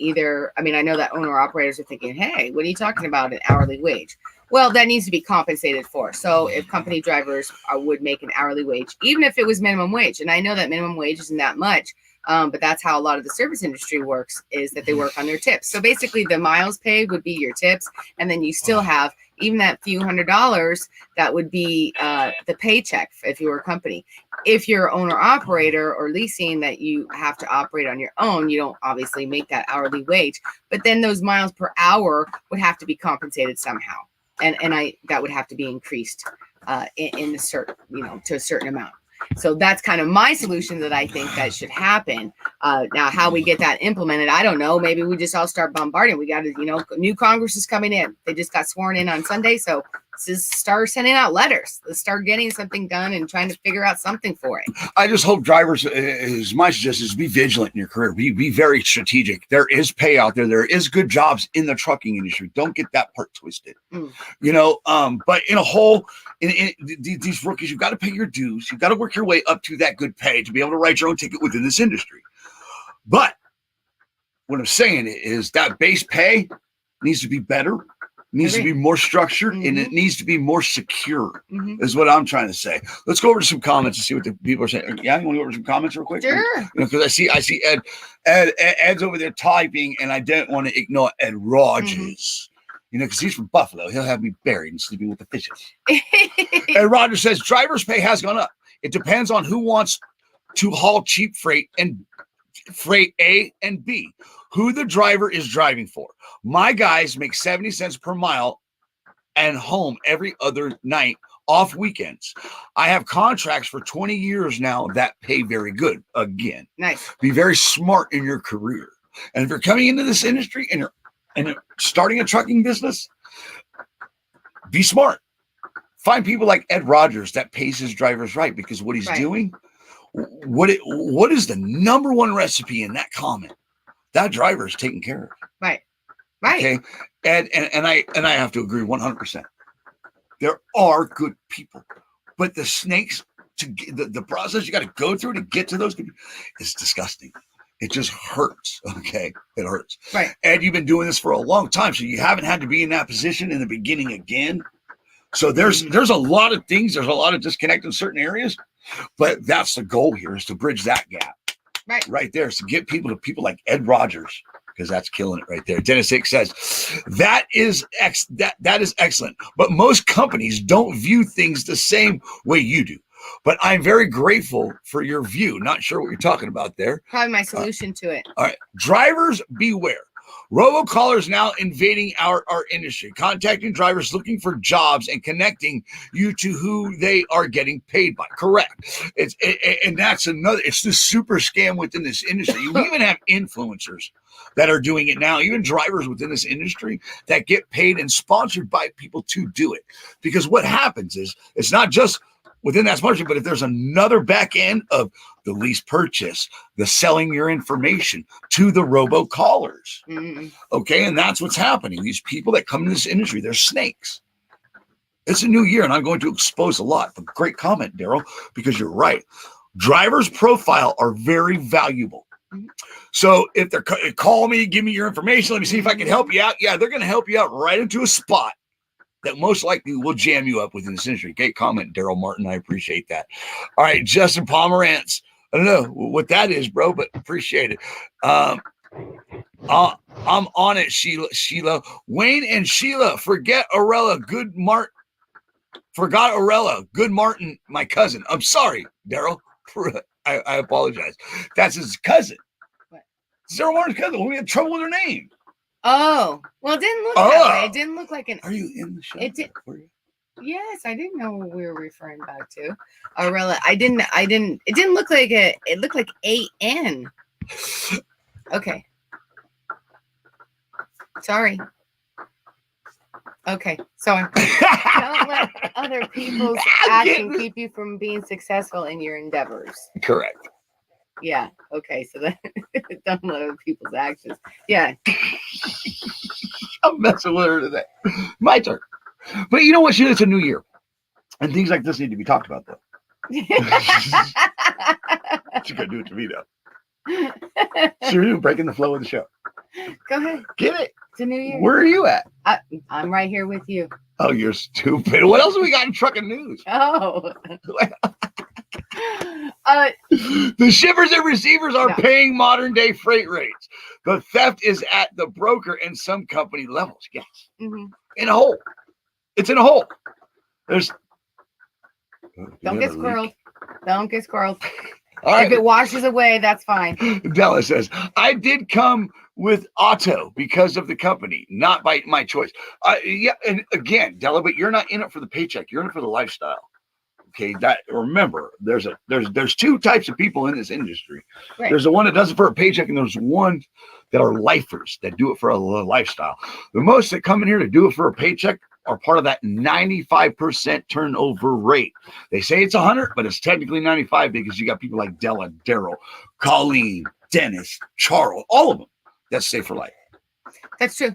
[SPEAKER 2] I know that owner operators are thinking, hey, what are you talking about, an hourly wage? Well, that needs to be compensated for. So if company drivers would make an hourly wage, even if it was minimum wage, and I know that minimum wage isn't that much, but that's how a lot of the service industry works, is that they work on their tips. So basically the miles paid would be your tips. And then you still have even that few $100s, that would be the paycheck if you were a company. If you're owner operator or leasing that you have to operate on your own, you don't obviously make that hourly wage, but then those miles per hour would have to be compensated somehow. And that would have to be increased in a certain, to a certain amount. So that's kind of my solution that I think that should happen. Now, how we get that implemented, I don't know. Maybe we just all start bombarding. We got to, new Congress is coming in. They just got sworn in on Sunday. So just start sending out letters. Let's start getting something done and trying to figure out something for it.
[SPEAKER 1] I just hope drivers, my suggestion is be vigilant in your career. Be very strategic. There is pay out there. There is good jobs in the trucking industry. Don't get that part twisted. But in a whole, in these rookies, you've got to pay your dues. You've got to work your way up to that good pay to be able to write your own ticket within this industry. But what I'm saying is that base pay needs to be better. Needs to be more structured, and it needs to be more secure, is what I'm trying to say. Let's go over to some comments and see what the people are saying. Yeah, you want to go over some comments real quick?
[SPEAKER 2] Sure.
[SPEAKER 1] Because I see Ed's over there typing, and I didn't want to ignore Ed Rogers. Because he's from Buffalo. He'll have me buried and sleeping with the fishes. Ed Rogers says, driver's pay has gone up. It depends on who wants to haul cheap freight and freight A and B, who the driver is driving for. My guys make 70 cents per mile and home every other night off weekends. I have contracts for 20 years now that pay very good. Again,
[SPEAKER 2] nice.
[SPEAKER 1] Be very smart in your career. And if you're coming into this industry and you're starting a trucking business, be smart. Find people like Ed Rogers that pays his drivers right, because what he's doing, what is the number one recipe in that comment? That driver is taken care of.
[SPEAKER 2] Right.
[SPEAKER 1] Okay. And I have to agree 100%. There are good people, but the snakes, the process you got to go through to get to those good people is disgusting. It just hurts. Okay. It hurts.
[SPEAKER 2] Right.
[SPEAKER 1] And you've been doing this for a long time, so you haven't had to be in that position in the beginning again. So there's a lot of things. There's a lot of disconnect in certain areas, but that's the goal here, is to bridge that gap. Right there, is to get people to people like Ed Rogers, because that's killing it right there. Dennis Hicks says that is excellent, but most companies don't view things the same way you do. But I'm very grateful for your view. Not sure what you're talking about there.
[SPEAKER 2] Probably my solution to it.
[SPEAKER 1] All right, drivers beware. Robocallers now invading our industry, contacting drivers looking for jobs and connecting you to who they are getting paid by. Correct. And that's another, it's the super scam within this industry. You even have influencers that are doing it now, even drivers within this industry that get paid and sponsored by people to do it. Because what happens is it's not just within that sponsorship, but if there's another back end of the lease purchase, the selling your information to the robocallers. Okay, and that's what's happening. These people that come in this industry, they're snakes. It's a new year, and I'm going to expose a lot. But great comment, Daryl, because you're right. Drivers' profile are very valuable. So if they're call me, give me your information, let me see if I can help you out. Yeah, they're going to help you out right into a spot that most likely will jam you up within this industry. Great comment, Daryl Martin. I appreciate that. All right, Justin Pomerantz. I don't know what that is, bro, but appreciate it. I'm on it, Sheila. Wayne and Sheila, forgot Orella. Good Martin, my cousin. I'm sorry, Daryl. I apologize. That's his cousin.
[SPEAKER 2] What?
[SPEAKER 1] Daryl Martin's cousin. We had trouble with her name.
[SPEAKER 2] Oh, well, it didn't look that way. It didn't look like an.
[SPEAKER 1] Are you in the show?
[SPEAKER 2] It did. Yes, I didn't know what we were referring back to. Orella. I didn't. It didn't look like it. It looked like A-N. Okay. Sorry. Okay. Sorry. Don't let other people's action keep you from being successful in your endeavors.
[SPEAKER 1] Correct.
[SPEAKER 2] Yeah. Okay. So that don't let other people's actions. Yeah.
[SPEAKER 1] I'm messing with her today. My turn. But you know what? It's a new year. And things like this need to be talked about, though. She's going to do it to me, though. Seriously, breaking the flow of the show.
[SPEAKER 2] Go ahead.
[SPEAKER 1] Get it.
[SPEAKER 2] It's a new year.
[SPEAKER 1] Where are you at?
[SPEAKER 2] I'm right here with you.
[SPEAKER 1] Oh, you're stupid. What else have we got in trucking news?
[SPEAKER 2] Oh.
[SPEAKER 1] The shippers and receivers are paying modern day freight rates. The theft is at the broker and some company levels. Yes. In a hole. It's in a hole. There's.
[SPEAKER 2] Don't get squirreled. Don't get squirreled.
[SPEAKER 1] All right.
[SPEAKER 2] If it washes away, that's fine.
[SPEAKER 1] Della says, I did come with Otto because of the company, not by my choice. Yeah, and again, Della, but you're not in it for the paycheck. You're in it for the lifestyle. Okay, that remember, there's two types of people in this industry. Right. There's the one that does it for a paycheck, and there's one that are lifers that do it for a lifestyle. The most that come in here to do it for a paycheck are part of that 95% turnover rate. They say it's 100, but it's technically 95 because you got people like Della, Daryl, Colleen, Dennis, Charles, all of them that stay for life.
[SPEAKER 2] That's true.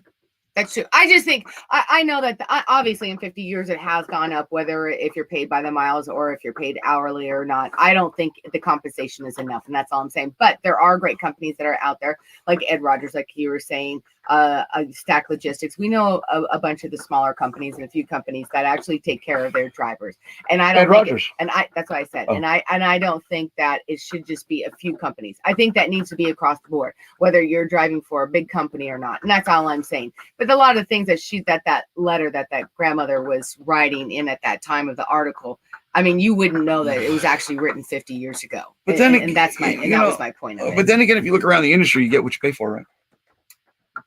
[SPEAKER 2] That's true. I just think, I know that obviously in 50 years it has gone up, whether if you're paid by the miles or if you're paid hourly or not. I don't think the compensation is enough, and that's all I'm saying. But there are great companies that are out there, like Ed Rogers, like you were saying, Stack Logistics. We know a bunch of the smaller companies and a few companies that actually take care of their drivers. And I don't
[SPEAKER 1] Ed Rogers.
[SPEAKER 2] That's what I said. Oh. And I don't think that it should just be a few companies. I think that needs to be across the board, whether you're driving for a big company or not. And that's all I'm saying. But a lot of things that letter that grandmother was writing in at that time of the article, I mean, you wouldn't know that it was actually written 50 years ago. But then, that was my point of it.
[SPEAKER 1] But then again, if you look around the industry, you get what you pay for, right?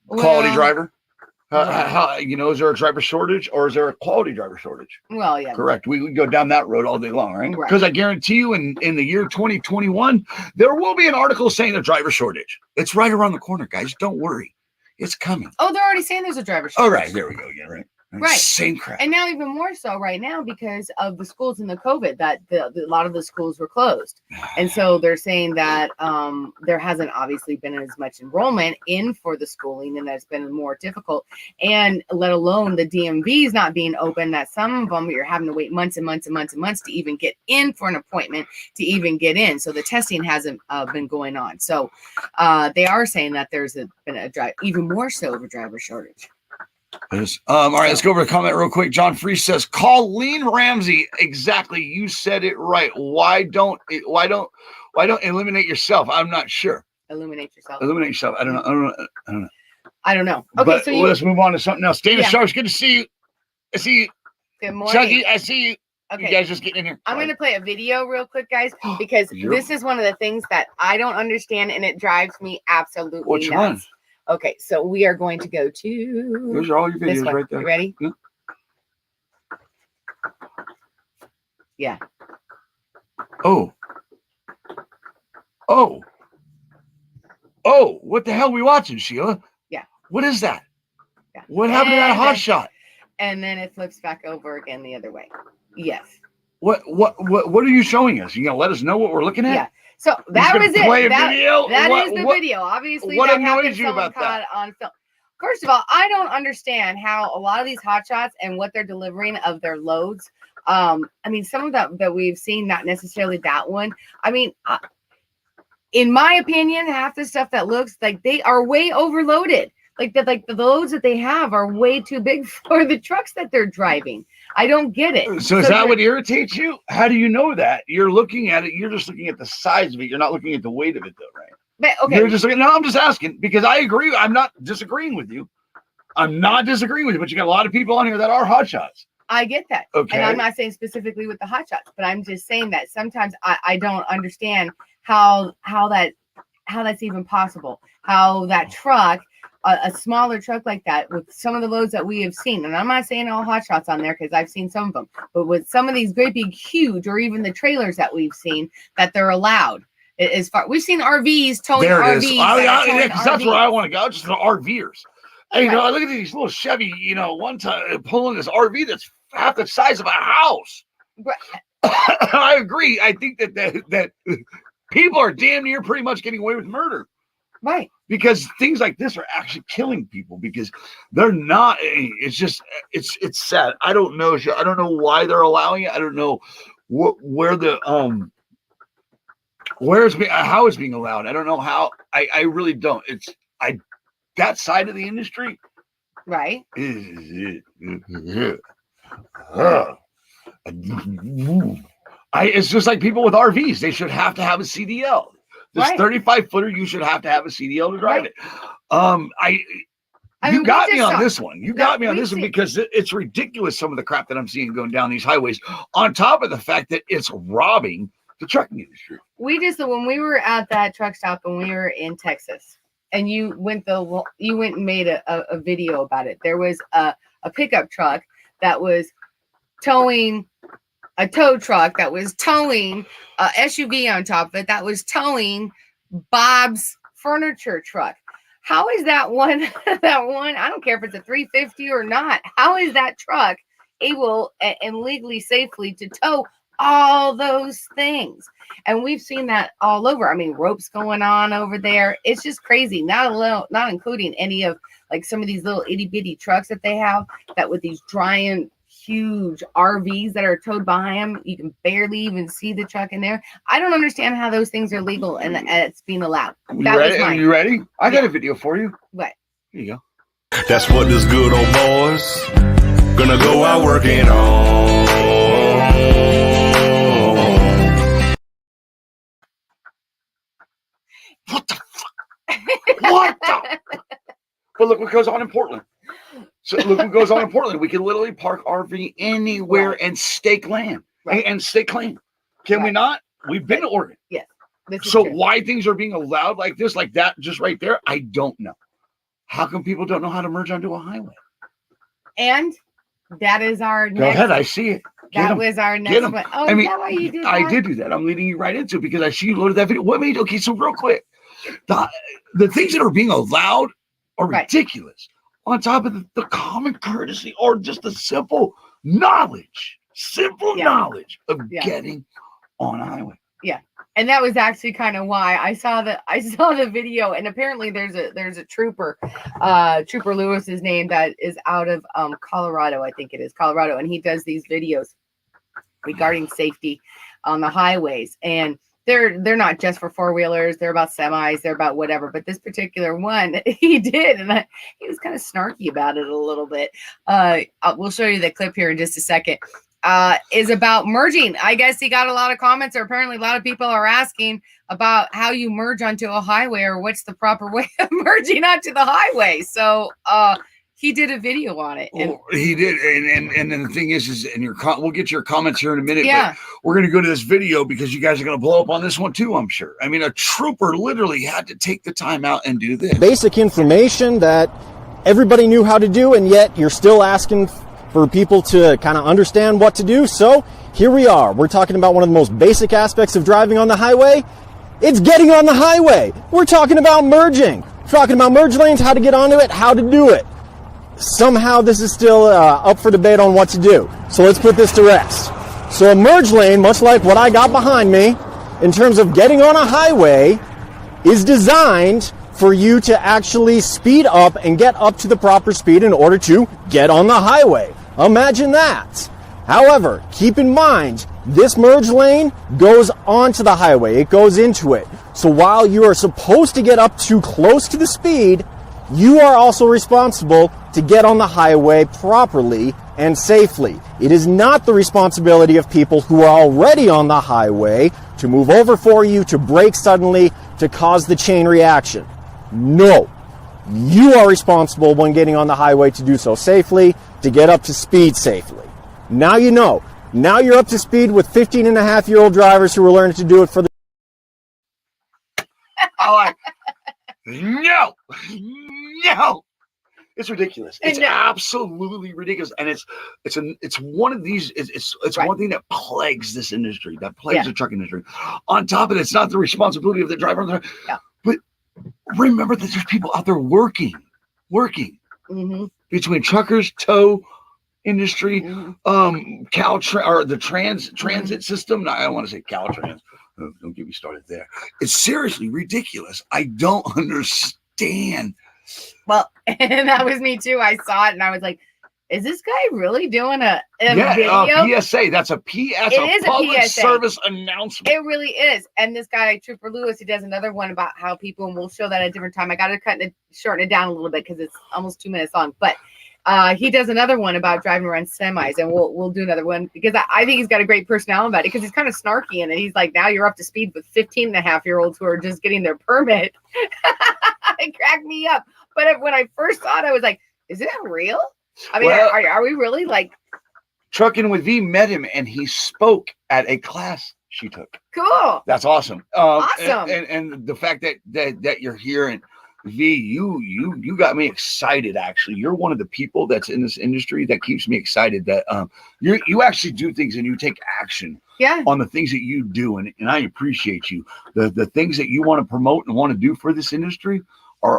[SPEAKER 1] Quality driver. Is there a driver shortage or is there a quality driver shortage?
[SPEAKER 2] Well, yeah.
[SPEAKER 1] Correct. We go down that road all day long, right? Because I guarantee you in the year 2021, there will be an article saying a driver shortage. It's right around the corner, guys. Don't worry. It's coming.
[SPEAKER 2] Oh, they're already saying there's a driver shortage.
[SPEAKER 1] All right. There we go. Yeah, right.
[SPEAKER 2] Right.
[SPEAKER 1] Same crap.
[SPEAKER 2] And now even more so right now because of the schools and the COVID, that a lot of the schools were closed. And so they're saying that there hasn't obviously been as much enrollment in for the schooling, and that's been more difficult. And let alone the DMVs not being open, that some of them you're having to wait months and months and months and months to even get in for an appointment to even get in. So the testing hasn't been going on. So they are saying that there's been even more so of a driver shortage.
[SPEAKER 1] All right, let's go over the comment real quick. John Freese says, Colleen Ramsey. Exactly. You said it right. Why don't eliminate yourself? I'm not sure.
[SPEAKER 2] Illuminate yourself.
[SPEAKER 1] I don't know. Okay,
[SPEAKER 2] but
[SPEAKER 1] so let's move on to something else. Dana Sharps, good to see you. I see you.
[SPEAKER 2] Good morning.
[SPEAKER 1] Chucky, I see you.
[SPEAKER 2] Okay.
[SPEAKER 1] You guys just getting in here.
[SPEAKER 2] I'm going to play a video real quick, guys, because this is one of the things that I don't understand, and it drives me absolutely nuts.
[SPEAKER 1] Which one?
[SPEAKER 2] Okay, so we are going to go to
[SPEAKER 1] Those are all your
[SPEAKER 2] this
[SPEAKER 1] videos
[SPEAKER 2] one.
[SPEAKER 1] right there.
[SPEAKER 2] You ready?
[SPEAKER 1] Yeah.
[SPEAKER 2] Yeah.
[SPEAKER 1] Oh. What the hell are we watching, Sheila?
[SPEAKER 2] Yeah.
[SPEAKER 1] What is that?
[SPEAKER 2] Yeah.
[SPEAKER 1] What happened to that
[SPEAKER 2] And
[SPEAKER 1] hot
[SPEAKER 2] then-
[SPEAKER 1] shot?
[SPEAKER 2] And then it flips back over again the other way. Yes.
[SPEAKER 1] What are you showing us? You gonna let us know what we're looking at?
[SPEAKER 2] Yeah. So
[SPEAKER 1] You're
[SPEAKER 2] that
[SPEAKER 1] just gonna
[SPEAKER 2] was it.
[SPEAKER 1] play a
[SPEAKER 2] That,
[SPEAKER 1] video?
[SPEAKER 2] that
[SPEAKER 1] What-
[SPEAKER 2] is the
[SPEAKER 1] what-
[SPEAKER 2] video. Obviously,
[SPEAKER 1] what
[SPEAKER 2] that
[SPEAKER 1] annoys
[SPEAKER 2] happened.
[SPEAKER 1] you
[SPEAKER 2] Someone
[SPEAKER 1] about
[SPEAKER 2] caught
[SPEAKER 1] that?
[SPEAKER 2] it on film. First of all, I don't understand how a lot of these hot shots and what they're delivering of their loads. I mean, some of that we've seen, not necessarily that one. I mean, in my opinion, half the stuff that looks like they are way overloaded. Like the loads that they have are way too big for the trucks that they're driving. I don't get it.
[SPEAKER 1] So is that what irritates you? How do you know that? You're looking at it. You're just looking at the size of it. You're not looking at the weight of it, though, right?
[SPEAKER 2] But, okay.
[SPEAKER 1] You're just looking. No, I'm just asking because I agree. I'm not disagreeing with you. I'm not disagreeing with you, but you got a lot of people on here that are hotshots.
[SPEAKER 2] I get that.
[SPEAKER 1] Okay.
[SPEAKER 2] And I'm not saying specifically with the hot shots, but I'm just saying that sometimes I don't understand how that's even possible. How that truck, a smaller truck like that, with some of the loads that we have seen, and I'm not saying all hot shots on there because I've seen some of them, but with some of these great big huge, or even the trailers that we've seen, that they're allowed. As far we've seen RVs towing
[SPEAKER 1] There it
[SPEAKER 2] RVs.
[SPEAKER 1] is.
[SPEAKER 2] that are towing
[SPEAKER 1] That's where I
[SPEAKER 2] RVs.
[SPEAKER 1] want to go. Just the RVers. Hey,
[SPEAKER 2] Right.
[SPEAKER 1] look at these little Chevy. One time pulling this RV that's half the size of a house.
[SPEAKER 2] Right.
[SPEAKER 1] I agree. I think that people are damn near pretty much getting away with murder.
[SPEAKER 2] Right.
[SPEAKER 1] Because things like this are actually killing people because they're not. It's just it's sad. I don't know. I don't know why they're allowing it. I don't know where the how it's being allowed. I don't know how. I really don't. That side of the industry.
[SPEAKER 2] Right.
[SPEAKER 1] It's just like people with RVs. They should have to have a CDL. This
[SPEAKER 2] Right.
[SPEAKER 1] 35-footer, you should have to have a CDL to drive
[SPEAKER 2] Right.
[SPEAKER 1] it.
[SPEAKER 2] I
[SPEAKER 1] You
[SPEAKER 2] mean,
[SPEAKER 1] got
[SPEAKER 2] we
[SPEAKER 1] me
[SPEAKER 2] just
[SPEAKER 1] on
[SPEAKER 2] saw-
[SPEAKER 1] this one. You got me on
[SPEAKER 2] we've
[SPEAKER 1] this one
[SPEAKER 2] seen-
[SPEAKER 1] because it's ridiculous some of the crap that I'm seeing going down these highways. On top of the fact that it's robbing the trucking industry.
[SPEAKER 2] When we were at that truck stop and we were in Texas, and you went and made a video about it. There was a pickup truck that was towing a tow truck that was towing a SUV on top of it that was towing Bob's furniture truck. How is that one that one? I don't care if it's a 350 or not. How is that truck able and legally safely to tow all those things? And we've seen that all over. I mean, ropes going on over there. It's just crazy. Not including any of like some of these little itty bitty trucks that they have that with these giant huge RVs that are towed behind them. You can barely even see the truck in there. I don't understand how those things are legal and it's being allowed. That was mine.
[SPEAKER 1] You ready? I got
[SPEAKER 2] Yeah.
[SPEAKER 1] a video for you.
[SPEAKER 2] What?
[SPEAKER 1] Here you go.
[SPEAKER 4] That's what this good old boys gonna go out working on.
[SPEAKER 1] What the fuck? What the? But look what goes on in Portland. So look what goes on in Portland. We can literally park RV anywhere
[SPEAKER 2] Right.
[SPEAKER 1] and stake land
[SPEAKER 2] Right.
[SPEAKER 1] and stay clean. Can we
[SPEAKER 2] Right.
[SPEAKER 1] not? We've been to Oregon.
[SPEAKER 2] This is
[SPEAKER 1] So
[SPEAKER 2] true.
[SPEAKER 1] why things are being allowed like this, like that, just right there, I don't know. How come people don't know how to merge onto a highway?
[SPEAKER 2] And that is our
[SPEAKER 1] Go
[SPEAKER 2] next.
[SPEAKER 1] ahead, I see it. Get
[SPEAKER 2] That
[SPEAKER 1] 'em.
[SPEAKER 2] was our
[SPEAKER 1] Get
[SPEAKER 2] next
[SPEAKER 1] 'em.
[SPEAKER 2] one. Oh,
[SPEAKER 1] I mean,
[SPEAKER 2] is that why you did
[SPEAKER 1] I
[SPEAKER 2] that?
[SPEAKER 1] did do that. I'm leading you right into it because I see you loaded that video. What made? Okay, so real quick, the things that are being allowed are
[SPEAKER 2] Right.
[SPEAKER 1] ridiculous. On top of the common courtesy or just the simple knowledge of
[SPEAKER 2] Yeah.
[SPEAKER 1] getting on a highway.
[SPEAKER 2] And that was actually kind of why I saw the video. And apparently there's a trooper, Trooper Lewis is named, that is out of Colorado. I think it is Colorado, and he does these videos regarding safety on the highways. And they're not just for four-wheelers, they're about semis, they're about whatever. But this particular one he did, and he was kind of snarky about it a little bit. We'll show you the clip here in just a second. Is about merging. I guess he got a lot of comments, or apparently a lot of people are asking about how you merge onto a highway, or what's the proper way of merging onto the highway. So He did a video on it. And
[SPEAKER 1] He did, and then the thing is in your we'll get your comments here in a minute.
[SPEAKER 2] Yeah.
[SPEAKER 1] But we're going to go to this video because you guys are going to blow up on this one too, I'm sure. I mean, a trooper literally had to take the time out and do this.
[SPEAKER 5] Basic information that everybody knew how to do, and yet you're still asking for people to kind of understand what to do. So here we are. We're talking about one of the most basic aspects of driving on the highway. It's getting on the highway. We're talking about merging. We're talking about merge lanes, how to get onto it, how to do it. Somehow this is still up for debate on what to do. So let's put this to rest. So a merge lane, much like what I got behind me, in terms of getting on a highway, is designed for you to actually speed up and get up to the proper speed in order to get on the highway. Imagine that. However, keep in mind, this merge lane goes onto the highway. It goes into it. So while you are supposed to get up too close to the speed, you are also responsible to get on the highway properly and safely. It is not the responsibility of people who are already on the highway to move over for you, to brake suddenly, to cause the chain reaction. No. You are responsible when getting on the highway to do so safely, to get up to speed safely. Now you know. Now you're up to speed with 15-and-a-half-year-old drivers who are learning to do it for the...
[SPEAKER 1] No, it's ridiculous. It's absolutely ridiculous, and it's one of these. It's
[SPEAKER 2] Right.
[SPEAKER 1] one thing that plagues this industry, that plagues the truck industry. On top of it, it's not the responsibility of the driver.
[SPEAKER 2] Yeah.
[SPEAKER 1] But remember that there's people out there working
[SPEAKER 2] Mhm.
[SPEAKER 1] between truckers, tow industry,
[SPEAKER 2] Mhm.
[SPEAKER 1] or the transit system. No, I don't want to say Caltrans. Don't get me started there. It's seriously ridiculous. I don't understand.
[SPEAKER 2] Well, and that was me too. I saw it and I was like, is this guy really doing a video?
[SPEAKER 1] PSA. That's a PS.
[SPEAKER 2] It is a
[SPEAKER 1] public
[SPEAKER 2] PSA.
[SPEAKER 1] service announcement.
[SPEAKER 2] It really is. And this guy, Trooper Lewis, he does another one about how people, and we'll show that at a different time. I got to shorten it down a little bit because it's almost 2 minutes long. But he does another one about driving around semis, and we'll do another one because I think he's got a great personality about it because he's kind of snarky in it. He's like, now you're up to speed with 15-and-a-half-year-olds who are just getting their permit. It cracked me up. But when I first saw it, I was like, is it real? I mean,
[SPEAKER 1] Well,
[SPEAKER 2] are we really like
[SPEAKER 1] Trucking with V met him, and he spoke at a class she took.
[SPEAKER 2] cool?
[SPEAKER 1] That's awesome.
[SPEAKER 2] Awesome.
[SPEAKER 1] And the fact that you're here, and V, you got me excited. Actually, you're one of the people that's in this industry that keeps me excited. That you actually do things and you take action
[SPEAKER 2] Yeah.
[SPEAKER 1] on the things that you do, and I appreciate you. The things that you want to promote and want to do for this industry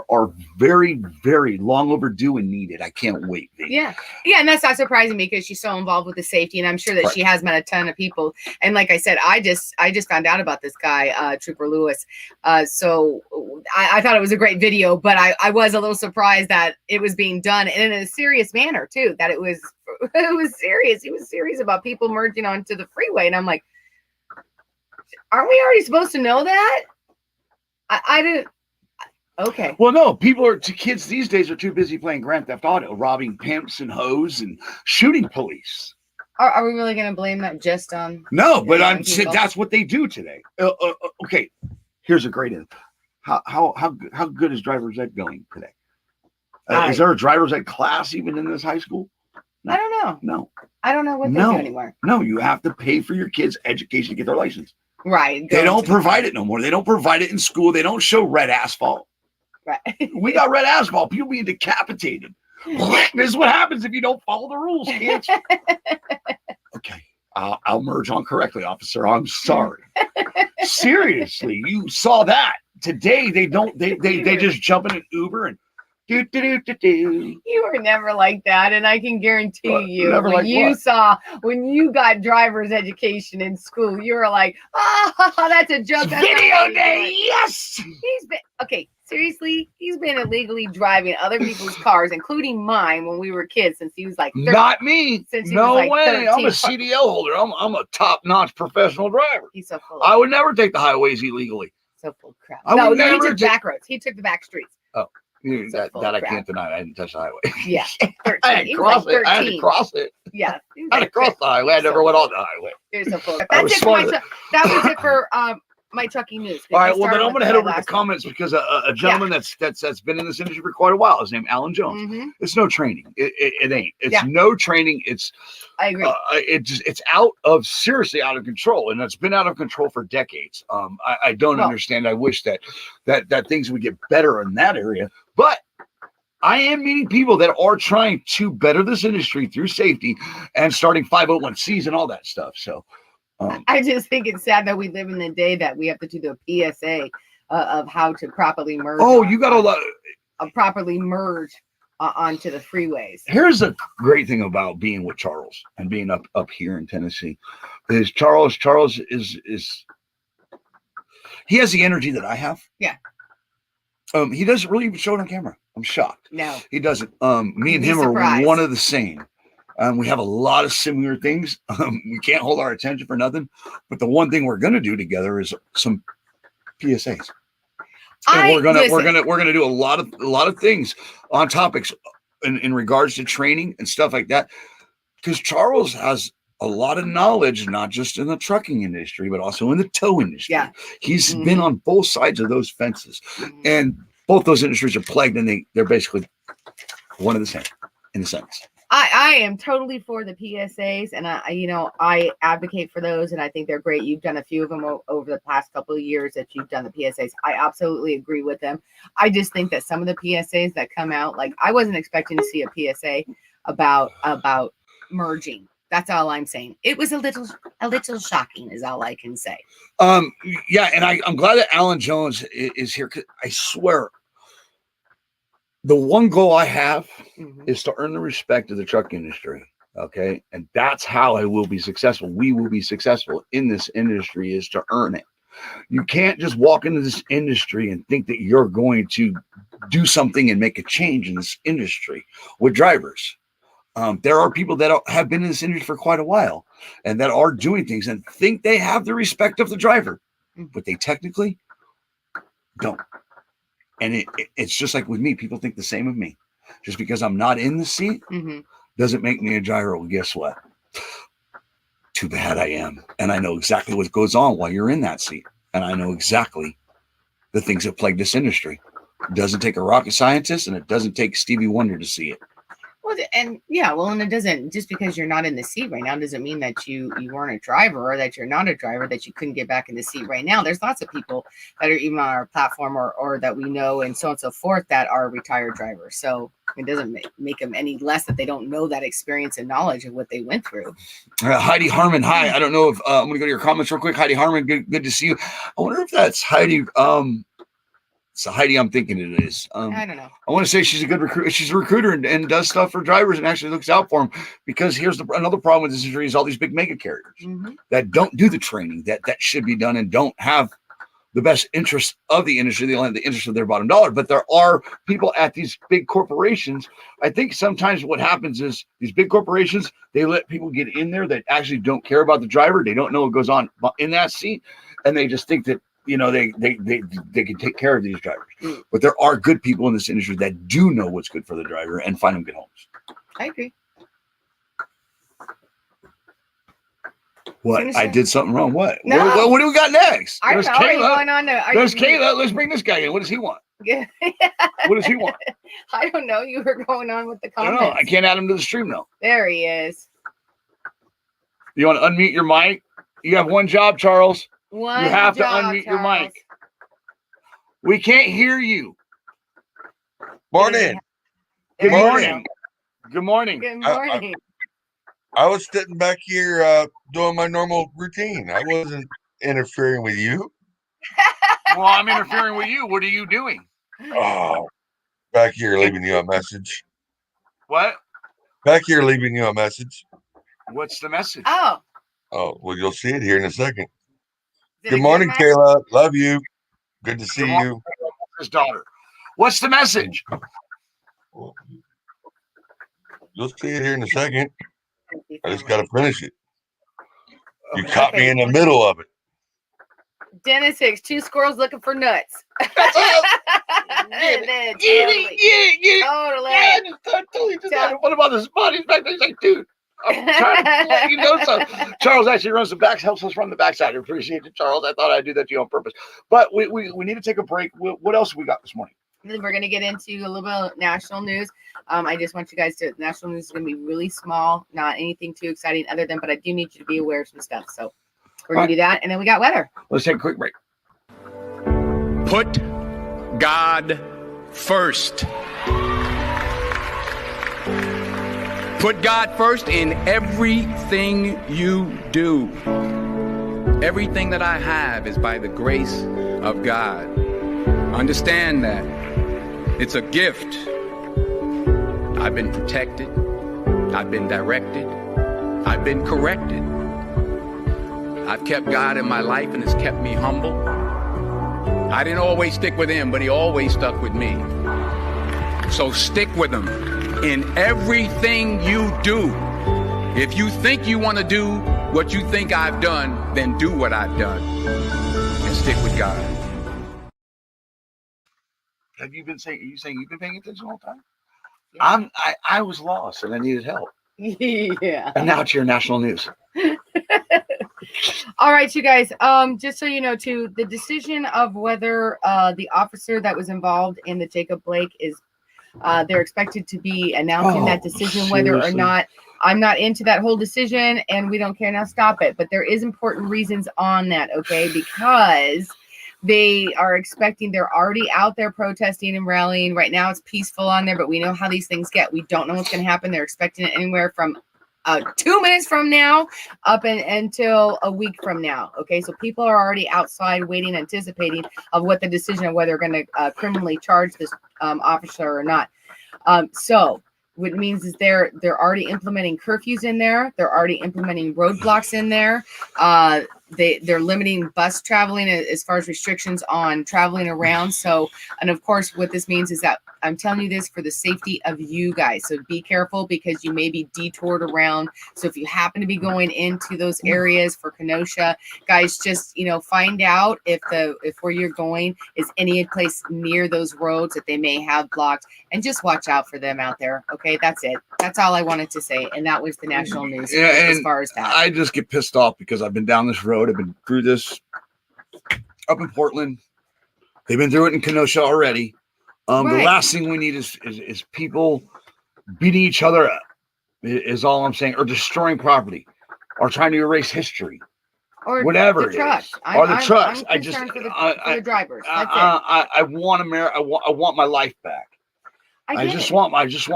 [SPEAKER 1] are very, very long overdue and needed. I can't wait. V.
[SPEAKER 2] Yeah. And that's not surprising me because she's so involved with the safety, and I'm sure that
[SPEAKER 1] Right.
[SPEAKER 2] she has met a ton of people. And like I said, I just found out about this guy, Trooper Lewis. So I thought it was a great video, but I was a little surprised that it was being done and in a serious manner too. That it was serious. He was serious about people merging onto the freeway, and I'm like, aren't we already supposed to know that? I didn't. Okay.
[SPEAKER 1] Well, no, kids these days are too busy playing Grand Theft Auto, robbing pimps and hoes and shooting police.
[SPEAKER 2] Are we really going to blame that just on?
[SPEAKER 1] No, but
[SPEAKER 2] Yeah,
[SPEAKER 1] I'm saying
[SPEAKER 2] people.
[SPEAKER 1] that's what they do today. Okay, here's a great end. How good is driver's ed going today? Is there a driver's ed class even in this high school?
[SPEAKER 2] I don't know.
[SPEAKER 1] No,
[SPEAKER 2] I don't know what they do anymore.
[SPEAKER 1] no. You have to pay for your kids' education to get their license.
[SPEAKER 2] Right.
[SPEAKER 1] They don't provide it no more. They don't provide it in school. They don't show red asphalt.
[SPEAKER 2] Right.
[SPEAKER 1] We got red asphalt. People being decapitated. This is what happens if you don't follow the rules, kids. Okay, I'll merge on correctly, officer. I'm sorry. Seriously, you saw that today. They don't. They just jump in an Uber and do.
[SPEAKER 2] You were never like that, and I can guarantee
[SPEAKER 1] What?
[SPEAKER 2] you,
[SPEAKER 1] Never
[SPEAKER 2] when
[SPEAKER 1] like
[SPEAKER 2] when you got driver's education in school, you were like, "Oh, that's a joke." That's
[SPEAKER 1] Video
[SPEAKER 2] not
[SPEAKER 1] day, yes.
[SPEAKER 2] He's been okay. Seriously, he's been illegally driving other people's cars, including mine, when we were kids. Since he was like 13.
[SPEAKER 1] Not me.
[SPEAKER 2] Since he
[SPEAKER 1] No
[SPEAKER 2] was like
[SPEAKER 1] way. I'm
[SPEAKER 2] 13.
[SPEAKER 1] a CDL holder. I'm a top-notch professional driver.
[SPEAKER 2] He's so full.
[SPEAKER 1] I would never take the highways illegally.
[SPEAKER 2] So full of crap.
[SPEAKER 1] I
[SPEAKER 2] No,
[SPEAKER 1] would
[SPEAKER 2] he
[SPEAKER 1] never
[SPEAKER 2] took
[SPEAKER 1] take-
[SPEAKER 2] back roads. He took the back streets. So full
[SPEAKER 1] That
[SPEAKER 2] of
[SPEAKER 1] I
[SPEAKER 2] crap.
[SPEAKER 1] can't deny. I didn't touch the highway.
[SPEAKER 2] Yeah, 13.
[SPEAKER 1] I had to
[SPEAKER 2] He was
[SPEAKER 1] cross
[SPEAKER 2] like
[SPEAKER 1] it. I had to
[SPEAKER 2] 13.
[SPEAKER 1] cross it.
[SPEAKER 2] Yeah, he was
[SPEAKER 1] I had to
[SPEAKER 2] like
[SPEAKER 1] cross the highway. I never went on the highway.
[SPEAKER 2] You're so full.
[SPEAKER 1] I was
[SPEAKER 2] That's it for
[SPEAKER 1] smarter.
[SPEAKER 2] that was it for my trucking news.
[SPEAKER 1] All right, well then I'm going to head over to the comments because a gentleman that's been in this industry for quite a while. His name Alan Jones.
[SPEAKER 2] Mm-hmm.
[SPEAKER 1] It's no training. It ain't. It's no training. It's
[SPEAKER 2] I agree.
[SPEAKER 1] It's seriously out of control, and it's been out of control for decades. I don't understand. I wish that things would get better in that area, but I am meeting people that are trying to better this industry through safety and starting 501c and all that stuff. So.
[SPEAKER 2] I just think it's sad that we live in the day that we have to do the PSA of how to properly merge.
[SPEAKER 1] Oh, you got a lot.
[SPEAKER 2] Properly merge onto the freeways.
[SPEAKER 1] Here's a great thing about being with Charles and being up here in Tennessee is Charles is he has the energy that I have.
[SPEAKER 2] Yeah.
[SPEAKER 1] He doesn't really even show it on camera. I'm shocked.
[SPEAKER 2] No,
[SPEAKER 1] he doesn't. Me and him are one of the same. We have a lot of similar things. We can't hold our attention for nothing. But the one thing we're going to do together is some PSAs. And we're gonna do a lot of things on topics in regards to training and stuff like that. Because Charles has a lot of knowledge, not just in the trucking industry, but also in the tow industry.
[SPEAKER 2] Yeah.
[SPEAKER 1] He's been on both sides of those fences, and both those industries are plagued, and they're basically one and the same in a sense.
[SPEAKER 2] I am totally for the PSAs, and I advocate for those, and I think they're great. You've done a few of them over the past couple of years that you've done the PSAs. I absolutely agree with them. I just think that some of the PSAs that come out, like I wasn't expecting to see a PSA about merging. That's all I'm saying. It was a little shocking, is all I can say.
[SPEAKER 1] Yeah, and I'm glad that Alan Jones is here, because I swear, the one goal I have is to earn the respect of the truck industry. Okay. And that's how I will be successful. We will be successful in this industry, is to earn it. You can't just walk into this industry and think that you're going to do something and make a change in this industry with drivers. There are people that have been in this industry for quite a while and that are doing things and think they have the respect of the driver, but they technically don't. And it's just like with me. People think the same of me. Just because I'm not in the seat doesn't make me a gyro. Guess what? Too bad I am. And I know exactly what goes on while you're in that seat. And I know exactly the things that plague this industry. It doesn't take a rocket scientist, and it doesn't take Stevie Wonder to see it.
[SPEAKER 2] Well, and it doesn't, just because you're not in the seat right now doesn't mean that you weren't a driver, or that you're not a driver, that you couldn't get back in the seat right now. There's lots of people that are even on our platform or that we know and so on and so forth that are retired drivers. So it doesn't make them any less that they don't know that experience and knowledge of what they went through.
[SPEAKER 1] Heidi Harmon, hi. I don't know if I'm going to go to your comments real quick. Heidi Harmon, good to see you. I wonder if that's Heidi. So Heidi, I'm thinking it is.
[SPEAKER 2] I don't know.
[SPEAKER 1] I want to say she's a good recruiter. She's a recruiter and does stuff for drivers and actually looks out for them. Because here's another problem with this industry is all these big mega carriers that don't do the training that should be done and don't have the best interest of the industry. They only have the interest of their bottom dollar. But there are people at these big corporations. I think sometimes what happens is these big corporations, they let people get in there that actually don't care about the driver. They don't know what goes on in that seat, and they just think that they can take care of these drivers. But there are good people in this industry that do know what's good for the driver and find them good homes.
[SPEAKER 2] I agree.
[SPEAKER 1] What? I did something wrong. What?
[SPEAKER 2] No.
[SPEAKER 1] What do we got next?
[SPEAKER 2] I don't know.
[SPEAKER 1] There's Kayla. Let's bring this guy in. What does he want? What does he want?
[SPEAKER 2] I don't know. You were going on with the
[SPEAKER 1] I
[SPEAKER 2] comments.
[SPEAKER 1] don't know. I can't add him to the stream now.
[SPEAKER 2] There he is.
[SPEAKER 1] You want to unmute your mic? You have one job, Charles. You have to unmute your mic. We can't hear you.
[SPEAKER 6] Morning.
[SPEAKER 1] Good morning. Good morning.
[SPEAKER 2] Good morning.
[SPEAKER 6] I was sitting back here doing my normal routine. I wasn't interfering with you.
[SPEAKER 1] Well, I'm interfering with you. What are you doing?
[SPEAKER 6] Oh, back here leaving you a message.
[SPEAKER 1] What?
[SPEAKER 6] Back here leaving you a message.
[SPEAKER 1] What's the message?
[SPEAKER 2] Oh,
[SPEAKER 6] well, you'll see it here in a second.
[SPEAKER 2] is it
[SPEAKER 6] Good
[SPEAKER 2] a
[SPEAKER 6] morning,
[SPEAKER 2] message?
[SPEAKER 6] Kayla. Love you. Good to see
[SPEAKER 1] Good morning.
[SPEAKER 6] you.
[SPEAKER 1] His daughter. What's the message?
[SPEAKER 6] You'll see it here in a second. I just got to finish it. You caught me in the middle of it.
[SPEAKER 2] Dennis Hicks, 2 squirrels looking for nuts.
[SPEAKER 1] Get it.
[SPEAKER 2] Totally.
[SPEAKER 1] Yeah, just totally just
[SPEAKER 2] Tell-
[SPEAKER 1] what about the spot? He's back there. He's like, dude, I'm trying to let you know so. Charles actually runs the backs, helps us run the backside. I appreciate it, Charles. I thought I'd do that to you on purpose. But we need to take a break. What else we got this morning?
[SPEAKER 2] Then we're going to get into a little bit of national news. I just want you guys to, national news is going to be really small, not anything too exciting other than, but I do need you to be aware of some stuff. So we're going to do that. And then we got weather.
[SPEAKER 1] Let's take a quick break.
[SPEAKER 7] Put God first. Put God first in everything you do. Everything that I have is by the grace of God. Understand that. It's a gift. I've been protected. I've been directed. I've been corrected. I've kept God in my life and it's kept me humble. I didn't always stick with him, but he always stuck with me. So stick with him in everything you do. If you think you want to do what you think I've done, then do what I've done and stick with God.
[SPEAKER 1] Have you been saying? Are you saying you've been paying attention all the time?
[SPEAKER 2] Yeah.
[SPEAKER 1] I was lost and I needed help.
[SPEAKER 2] Yeah.
[SPEAKER 1] And now it's your national news.
[SPEAKER 2] All right, you guys. Just so you know, too, the decision of whether the officer that was involved in the Jacob Blake is, they're expected to be announcing that decision, whether or
[SPEAKER 1] seriously?
[SPEAKER 2] not. I'm not into that whole decision, and we don't care. Now stop it. But there is important reasons on that, okay? Because they are expecting, they're already out there protesting and rallying. Right now it's peaceful on there, but we know how these things get. We don't know what's going to happen. They're expecting it anywhere from 2 minutes from now up until a week from now. Okay, so people are already outside waiting, anticipating of what the decision of whether they're going to criminally charge this officer or not. So what it means is they're already implementing curfews in there. They're already implementing roadblocks in there. They're limiting bus traveling as far as restrictions on traveling around. So, and of course, what this means is that I'm telling you this for the safety of you guys. So be careful because you may be detoured around. So if you happen to be going into those areas for Kenosha, guys, just, find out if where you're going is any place near those roads that they may have blocked, and just watch out for them out there. Okay, that's it. That's all I wanted to say. And that was the national news as far as that.
[SPEAKER 1] I just get pissed off because I've been down this road. I've been through this up in Portland. They've been through it in Kenosha already. The last thing we need is people beating each other up, is all I'm saying, or destroying property, or trying to erase history,
[SPEAKER 2] or
[SPEAKER 1] whatever
[SPEAKER 2] the
[SPEAKER 1] it
[SPEAKER 2] trucks.
[SPEAKER 1] is. Or the trucks.
[SPEAKER 2] I'm concerned for the drivers. That's it.
[SPEAKER 1] I want America. I want my life back. I just want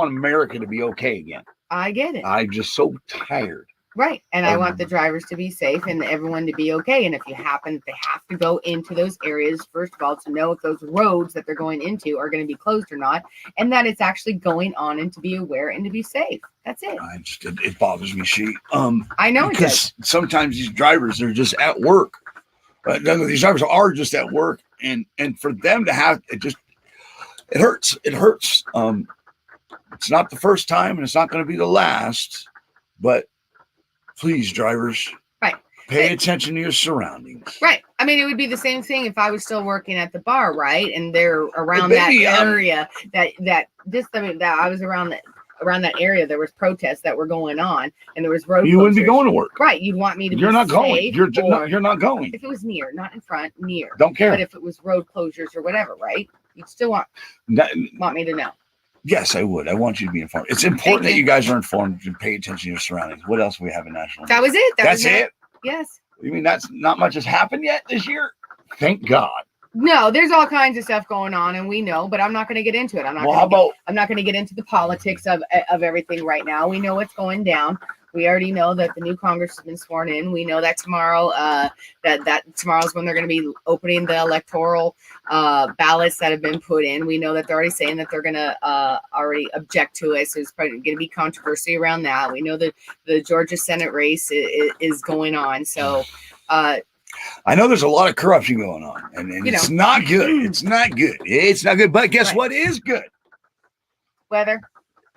[SPEAKER 1] America to be okay again.
[SPEAKER 2] I get it.
[SPEAKER 1] I'm just so tired.
[SPEAKER 2] Right. And I want the drivers to be safe and everyone to be okay. And if they have to go into those areas, first of all, to know if those roads that they're going into are going to be closed or not, and that it's actually going on, and to be aware and to be safe. That's it.
[SPEAKER 1] It bothers me,
[SPEAKER 2] I know,
[SPEAKER 1] because sometimes these drivers are just at work. These drivers are just at work, and for them to have it hurts. It hurts. It's not the first time, and it's not going to be the last. But please, drivers, pay attention to your surroundings.
[SPEAKER 2] Right. I mean, it would be the same thing if I was still working at the bar, right? And they're around that area that I was around that area. There was protests that were going on, and there was road.
[SPEAKER 1] You wouldn't be going to work,
[SPEAKER 2] right? You'd want me to.
[SPEAKER 1] You're
[SPEAKER 2] be
[SPEAKER 1] not
[SPEAKER 2] safe,
[SPEAKER 1] going. You're not going.
[SPEAKER 2] If it was near, not in front, near.
[SPEAKER 1] Don't care.
[SPEAKER 2] But if it was road closures or whatever, right? You'd still want me to know.
[SPEAKER 1] Yes, I would. I want you to be informed. It's important that you guys are informed and pay attention to your surroundings. What else do we have in national?
[SPEAKER 2] That was it.
[SPEAKER 1] That's it.
[SPEAKER 2] Yes.
[SPEAKER 1] You mean that's not much has happened yet this year? Thank God.
[SPEAKER 2] No, there's all kinds of stuff going on, and we know, but I'm not going to get into it. I'm not going to get into the politics of everything right now. We know what's going down. We already know that the new Congress has been sworn in. We know that tomorrow, that tomorrow's when they're going to be opening the electoral ballots that have been put in. We know that they're already saying that they're going to already object to it. So it's probably going to be controversy around that. We know that the Georgia Senate race is going on. So
[SPEAKER 1] I know there's a lot of corruption going on, and it's not good. It's not good. It's not good. But guess what is good?
[SPEAKER 2] Weather.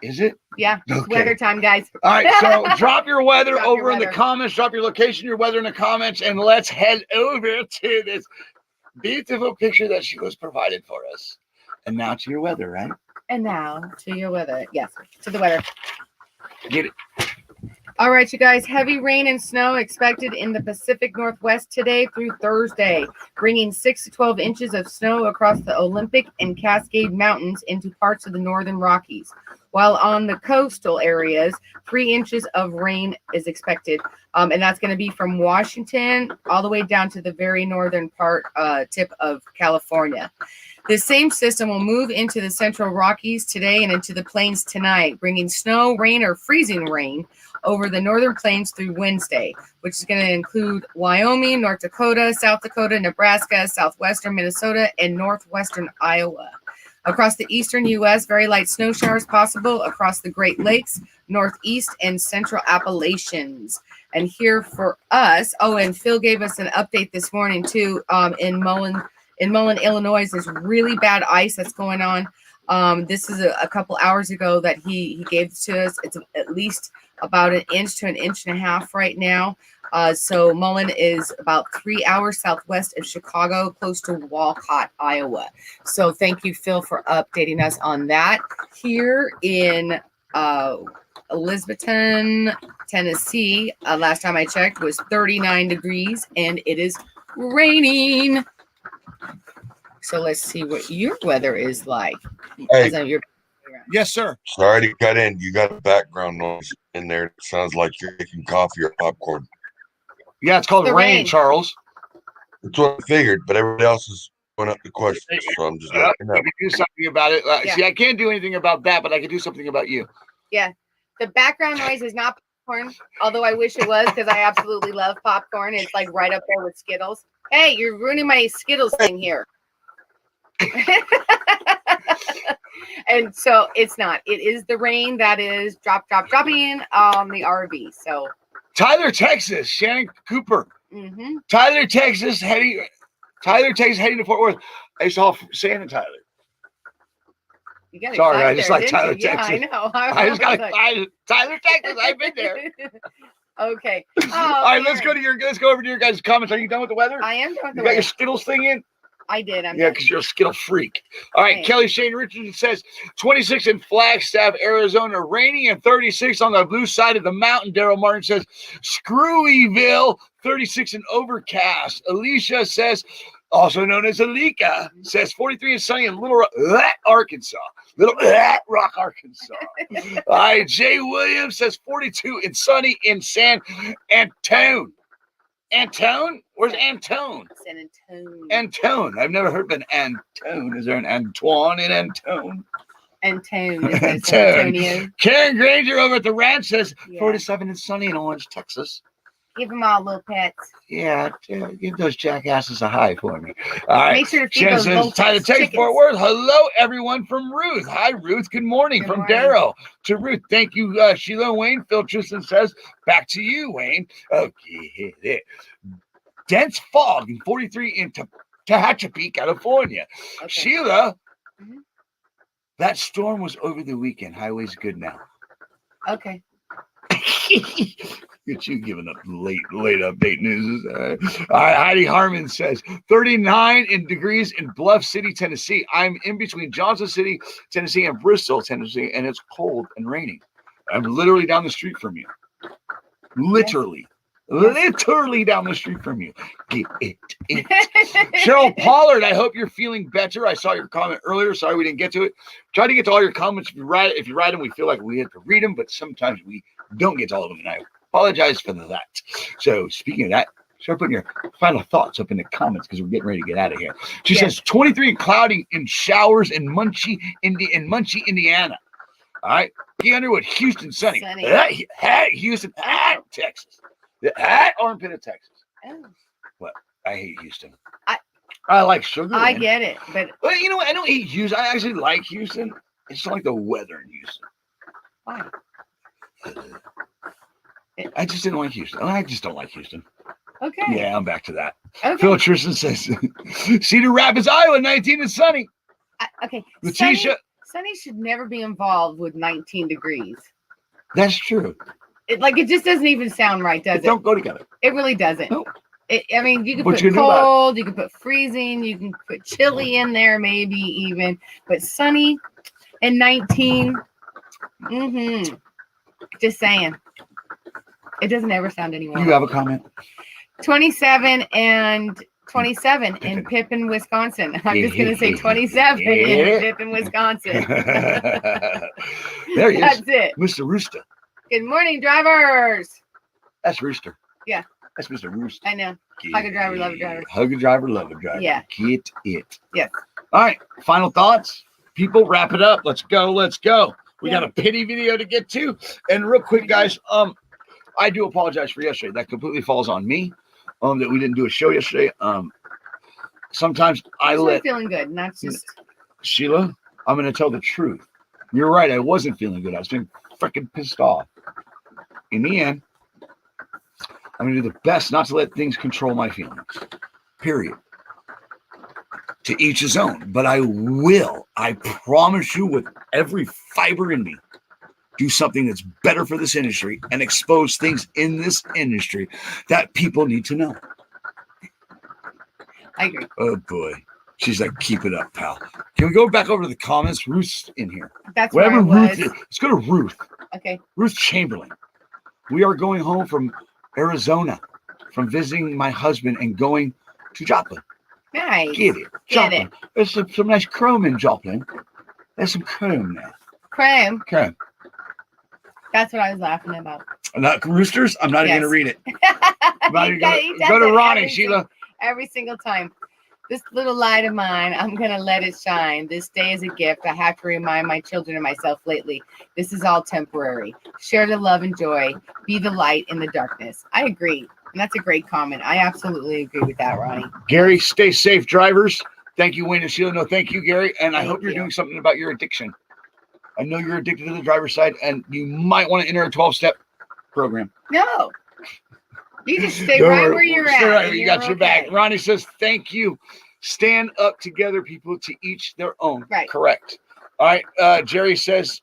[SPEAKER 1] Is it?
[SPEAKER 2] Yeah. Okay. Weather time, guys.
[SPEAKER 1] All right. So drop your weather in the comments. Drop your location, your weather in the comments, and let's head over to this beautiful picture that she was provided for us. And now to your weather, right?
[SPEAKER 2] And now to your weather. Yes, to the weather.
[SPEAKER 1] Get it.
[SPEAKER 2] All right, you guys, heavy rain and snow expected in the Pacific Northwest today through Thursday, bringing 6 to 12 inches of snow across the Olympic and Cascade Mountains into parts of the northern Rockies. While on the coastal areas, 3 inches of rain is expected. And that's going to be from Washington all the way down to the very northern tip of California. The same system will move into the central Rockies today and into the plains tonight, bringing snow, rain, or freezing rain over the northern plains through Wednesday, which is going to include Wyoming, North Dakota, South Dakota, Nebraska, southwestern Minnesota, and northwestern Iowa. Across the eastern U.S., very light snow showers possible across the Great Lakes, northeast, and central Appalachians. And here for us, and Phil gave us an update this morning, too, in Mullen, Illinois. There's really bad ice that's going on. This is a couple hours ago that he gave to us. It's at least about an inch to an inch and a half right now. So Mullen is about 3 hours southwest of Chicago, close to Walcott, Iowa. So thank you, Phil, for updating us on that. Here in Elizabethton, Tennessee, last time I checked, was 39 degrees, and it is raining. So let's see what your weather is like.
[SPEAKER 6] Hey.
[SPEAKER 1] Yes, sir.
[SPEAKER 6] Sorry to cut in. You got a background noise in there. It sounds like you're making coffee or popcorn.
[SPEAKER 1] Yeah, it's called
[SPEAKER 2] The
[SPEAKER 1] rain,
[SPEAKER 2] rain.
[SPEAKER 1] Charles.
[SPEAKER 6] That's what I figured, but everybody else is going up the question, so I'm just letting you know.
[SPEAKER 1] I can do something about it.
[SPEAKER 2] Yeah.
[SPEAKER 1] See, I can't do anything about that, but I can do something about you.
[SPEAKER 2] Yeah. The background noise is not popcorn, although I wish it was because I absolutely love popcorn. It's like right up there with Skittles. Hey, you're ruining my Skittles thing here. And so it's not. It is the rain that is dropping on the RV. So
[SPEAKER 1] Tyler, Texas, Shannon Cooper.
[SPEAKER 2] mm-hmm.
[SPEAKER 1] Tyler, Texas, heading to Fort Worth. I saw Shannon Tyler.
[SPEAKER 2] You got
[SPEAKER 1] Sorry,
[SPEAKER 2] excited
[SPEAKER 1] I just
[SPEAKER 2] there,
[SPEAKER 1] like
[SPEAKER 2] didn't
[SPEAKER 1] Tyler,
[SPEAKER 2] you? Yeah,
[SPEAKER 1] Texas.
[SPEAKER 2] I know.
[SPEAKER 1] I just got
[SPEAKER 2] like,
[SPEAKER 1] excited. Tyler, Texas. I've been there.
[SPEAKER 2] Okay.
[SPEAKER 1] All right, let's go over to your guys' comments. Are you done with the weather?
[SPEAKER 2] I am done with
[SPEAKER 1] You
[SPEAKER 2] the
[SPEAKER 1] got
[SPEAKER 2] weather.
[SPEAKER 1] your Skittles thing in?
[SPEAKER 2] I did. I'm
[SPEAKER 1] Yeah,
[SPEAKER 2] done.
[SPEAKER 1] because you're a Skittle freak. All right,
[SPEAKER 2] Thanks.
[SPEAKER 1] Kelly Shane Richardson says 26 in Flagstaff, Arizona, raining, and 36 on the blue side of the mountain. Daryl Martin says Screwyville, 36 and overcast. Alicia says, also known as Alika, says 43 and sunny in Little Rock, Arkansas. Little Rock, Arkansas. All right, Jay Williams says 42 and sunny in San Antone. Antone? Where's Antone?
[SPEAKER 2] San Antonio.
[SPEAKER 1] Antone. I've never heard of an Antone. Is there an Antoine in Antone?
[SPEAKER 2] Antone. Is that San Antonio?
[SPEAKER 1] Karen Granger over at the ranch says
[SPEAKER 2] Yeah.
[SPEAKER 1] 47 and sunny in Orange, Texas.
[SPEAKER 2] Give them all little pets.
[SPEAKER 1] Yeah, give those jackasses a hi for me. All right.
[SPEAKER 2] Make sure to feed
[SPEAKER 1] Shannon
[SPEAKER 2] those
[SPEAKER 1] says,
[SPEAKER 2] vultures,
[SPEAKER 1] Tyler, Texas,
[SPEAKER 2] chickens.
[SPEAKER 1] Fort Worth. Hello, everyone from Ruth. Hi, Ruth. Good morning.
[SPEAKER 2] Good
[SPEAKER 1] From
[SPEAKER 2] morning.
[SPEAKER 1] Daryl to Ruth. Thank you, Sheila and Wayne. Phil Tristan says, back to you, Wayne. Okay. Dense fog in 43 in Tehachapi, California.
[SPEAKER 2] Okay.
[SPEAKER 1] Sheila,
[SPEAKER 2] Mhm.
[SPEAKER 1] that storm was over the weekend. Highway's good now.
[SPEAKER 2] Okay.
[SPEAKER 1] Get you giving up late update news. All right, Heidi Harmon says 39 degrees in Bluff City, Tennessee. I'm in between Johnson City, Tennessee, and Bristol, Tennessee, and it's cold and raining. I'm literally down the street from you. Literally down the street from you. Get it. Cheryl Pollard, I hope you're feeling better. I saw your comment earlier. Sorry we didn't get to it. Try to get to all your comments. If you write them, we feel like we have to read them, but sometimes we don't get to all of them, and I apologize for that. So speaking of that, start putting your final thoughts up in the comments because we're getting ready to get out of here. She says 23 and cloudy and showers in Muncie, Indiana. All right. P. Underwood, Houston, sunny. Houston, Texas. Armpit of Texas.
[SPEAKER 2] Oh.
[SPEAKER 1] What? I hate Houston. I like Sugar
[SPEAKER 2] I
[SPEAKER 1] Land.
[SPEAKER 2] get it, but
[SPEAKER 1] Well, you know what? I don't hate Houston. I actually like Houston. I just don't like the weather in Houston.
[SPEAKER 2] why?
[SPEAKER 1] I just didn't like Houston. I just don't like Houston.
[SPEAKER 2] Okay.
[SPEAKER 1] Yeah, I'm back to that.
[SPEAKER 2] Okay.
[SPEAKER 1] Phil Tristan says Cedar Rapids, Iowa, 19 and sunny.
[SPEAKER 2] Okay.
[SPEAKER 1] Letitia,
[SPEAKER 2] Sunny should never be involved with 19 degrees.
[SPEAKER 1] that's true.
[SPEAKER 2] It just doesn't even sound right, does
[SPEAKER 1] They don't go together.
[SPEAKER 2] It really doesn't.
[SPEAKER 1] Nope.
[SPEAKER 2] I mean, you can
[SPEAKER 1] What
[SPEAKER 2] put
[SPEAKER 1] you gonna do about it?
[SPEAKER 2] cold, you can put freezing, you can put chilly in there, maybe even. But sunny and 19, just saying. It doesn't ever sound any
[SPEAKER 1] Do
[SPEAKER 2] warmer.
[SPEAKER 1] you have a comment?
[SPEAKER 2] 27 and 27 in Pippin, Wisconsin. I'm just going to say 27 in Pippin, Wisconsin.
[SPEAKER 1] There he is.
[SPEAKER 2] That's it.
[SPEAKER 1] Mr. Rooster.
[SPEAKER 2] Good morning, drivers.
[SPEAKER 1] That's Rooster.
[SPEAKER 2] Yeah.
[SPEAKER 1] That's Mr. Rooster.
[SPEAKER 2] I know. Hug a driver, love a driver.
[SPEAKER 1] Hug a driver, love a driver.
[SPEAKER 2] Yeah.
[SPEAKER 1] Get it.
[SPEAKER 2] Yes.
[SPEAKER 1] All right. Final thoughts. People, wrap it up. Let's go. Let's go. We got a pity video to get to. And real quick, guys, I do apologize for yesterday. That completely falls on me. That we didn't do a show yesterday. Sometimes I
[SPEAKER 2] I'm
[SPEAKER 1] let
[SPEAKER 2] feeling good, and that's just
[SPEAKER 1] Sheila, I'm going to tell the truth. You're right. I wasn't feeling good. I was being freaking pissed off. In the end, I'm going to do the best not to let things control my feelings. Period. To each his own. But I promise you, with every fiber in me, do something that's better for this industry and expose things in this industry that people need to know.
[SPEAKER 2] I agree.
[SPEAKER 1] Oh boy. She's like, keep it up, pal. Can we go back over to the comments? Ruth's in here.
[SPEAKER 2] That's where I
[SPEAKER 1] Whatever
[SPEAKER 2] was.
[SPEAKER 1] Ruth is. Let's go to Ruth.
[SPEAKER 2] Okay.
[SPEAKER 1] Ruth Chamberlain. We are going home from Arizona from visiting my husband and going to Joplin.
[SPEAKER 2] Nice.
[SPEAKER 1] Get it.
[SPEAKER 2] Get
[SPEAKER 1] Joplin.
[SPEAKER 2] it.
[SPEAKER 1] There's some nice chrome in Joplin. There's some chrome now.
[SPEAKER 2] Creme.
[SPEAKER 1] Chrome.
[SPEAKER 2] That's what I was laughing about.
[SPEAKER 1] Not roosters. I'm not even going to read it. I'm not even
[SPEAKER 2] He does
[SPEAKER 1] go to
[SPEAKER 2] it
[SPEAKER 1] Ronnie, Sheila.
[SPEAKER 2] Every single time. This little light of mine, I'm going to let it shine. This day is a gift. I have to remind my children and myself lately. This is all temporary. Share the love and joy. Be the light in the darkness. I agree. And that's a great comment. I absolutely agree with that, Ronnie.
[SPEAKER 1] Gary, stay safe, drivers. Thank you, Wayne and Sheila. No, thank you, Gary. And I
[SPEAKER 2] Thank
[SPEAKER 1] hope you're
[SPEAKER 2] you.
[SPEAKER 1] doing something about your addiction. I know you're addicted to the driver's side, and you might want to enter a 12-step program.
[SPEAKER 2] No. You just stay
[SPEAKER 1] Don't
[SPEAKER 2] right
[SPEAKER 1] worry.
[SPEAKER 2] where you're
[SPEAKER 1] Stay
[SPEAKER 2] at.
[SPEAKER 1] right,
[SPEAKER 2] and
[SPEAKER 1] you
[SPEAKER 2] you're
[SPEAKER 1] got your
[SPEAKER 2] okay.
[SPEAKER 1] back. Ronnie says, thank you. Stand up together, people, to each their own.
[SPEAKER 2] Right.
[SPEAKER 1] Correct. All right. Jerry says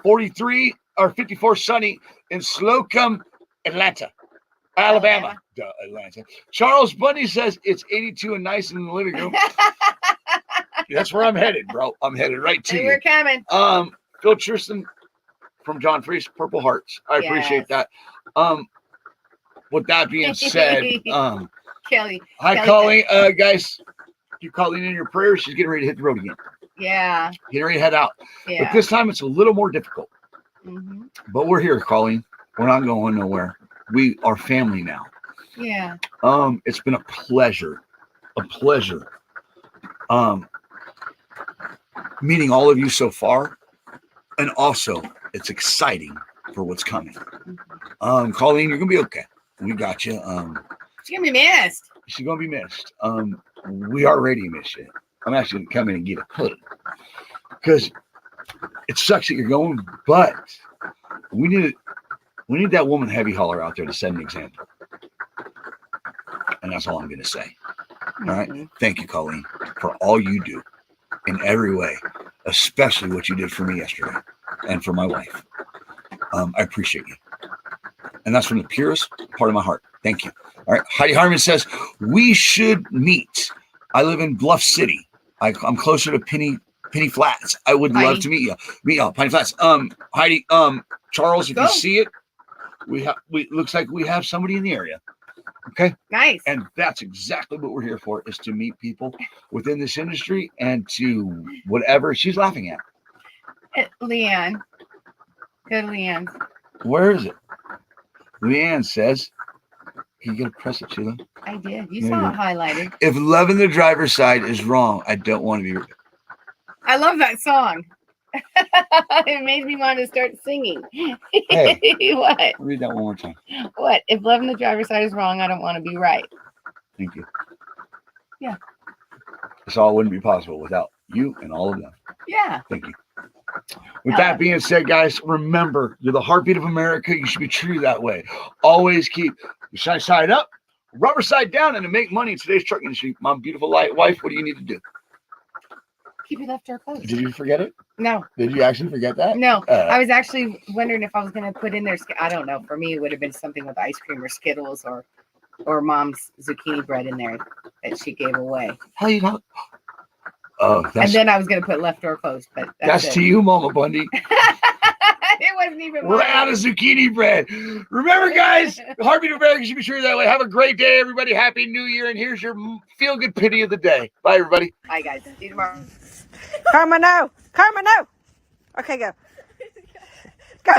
[SPEAKER 1] 43 or 54 sunny in Slocum, Atlanta. Alabama. Duh, Atlanta. Charles Bundy says it's 82 and nice in the living room. That's where I'm headed, bro. I'm headed right to
[SPEAKER 2] And
[SPEAKER 1] you.
[SPEAKER 2] we're coming.
[SPEAKER 1] Phil Tristan from John Freese, Purple Hearts. I appreciate that. With that being said,
[SPEAKER 2] Kelly.
[SPEAKER 1] hi,
[SPEAKER 2] Kelly.
[SPEAKER 1] Colleen. Guys, keep Colleen in your prayers. She's getting ready to hit the road again.
[SPEAKER 2] Yeah.
[SPEAKER 1] Getting ready to head out.
[SPEAKER 2] Yeah.
[SPEAKER 1] But this time it's a little more difficult.
[SPEAKER 2] Mm-hmm.
[SPEAKER 1] But we're here, Colleen. We're not going nowhere. We are family now.
[SPEAKER 2] Yeah.
[SPEAKER 1] It's been a pleasure. Meeting all of you so far. And also, it's exciting for what's coming. Colleen, you're gonna be okay. We got you.
[SPEAKER 2] She's gonna be missed.
[SPEAKER 1] She's gonna be missed. We already miss you. I'm actually gonna come in and get a hug because it sucks that you're going, but we need that woman heavy hauler out there to set an example. And that's all I'm gonna say. All right. Thank you, Colleen, for all you do in every way, especially what you did for me yesterday and for my wife. I appreciate you. And that's from the purest part of my heart. Thank you. All right. Heidi Harmon says, we should meet. I live in Bluff City. I'm closer to Penny Flats. I would love to meet you. Meet y'all, Penny Flats. Heidi, Charles, if you see it, we looks like we have somebody in the area. Okay.
[SPEAKER 2] Nice.
[SPEAKER 1] And that's exactly what we're here for, is to meet people within this industry and to whatever she's laughing at.
[SPEAKER 2] Leanne. Go to Leanne.
[SPEAKER 1] Where is it? Leanne says, can you get a press it, Sheila?
[SPEAKER 2] I did. You saw it highlighted.
[SPEAKER 1] If loving the driver's side is wrong, I don't want to be.
[SPEAKER 2] I love that song. It made me want to start singing.
[SPEAKER 1] Hey,
[SPEAKER 2] what?
[SPEAKER 1] Read that one more time.
[SPEAKER 2] What? If loving the driver's side is wrong, I don't want to be right.
[SPEAKER 1] Thank you.
[SPEAKER 2] Yeah.
[SPEAKER 1] This all wouldn't be possible without you and all of them.
[SPEAKER 2] Yeah.
[SPEAKER 1] Thank you. With that being said, guys, remember, you're the heartbeat of America. You should be treated that way. Always keep your shine side up, rubber side down, and to make money in today's truck industry. My beautiful wife, what do you need to do?
[SPEAKER 2] Keep your left door closed.
[SPEAKER 1] Did you forget it?
[SPEAKER 2] No.
[SPEAKER 1] Did you actually forget that?
[SPEAKER 2] No. I was actually wondering if I was going to put in there. I don't know. For me, it would have been something with ice cream or Skittles or Mom's zucchini bread in there that she gave away.
[SPEAKER 1] How you know? Oh,
[SPEAKER 2] and then I was going to put left door closed, but
[SPEAKER 1] that's to you, Mama Bundy.
[SPEAKER 2] It was wasn't even.
[SPEAKER 1] We're out of zucchini bread. Remember, guys, Heartbeat of America should be sure that way. Have a great day, everybody. Happy New Year. And here's your feel good pity of the day. Bye, everybody.
[SPEAKER 2] Bye, guys. See you tomorrow.
[SPEAKER 8] Karma, no. Karma, no. Okay, go. Go.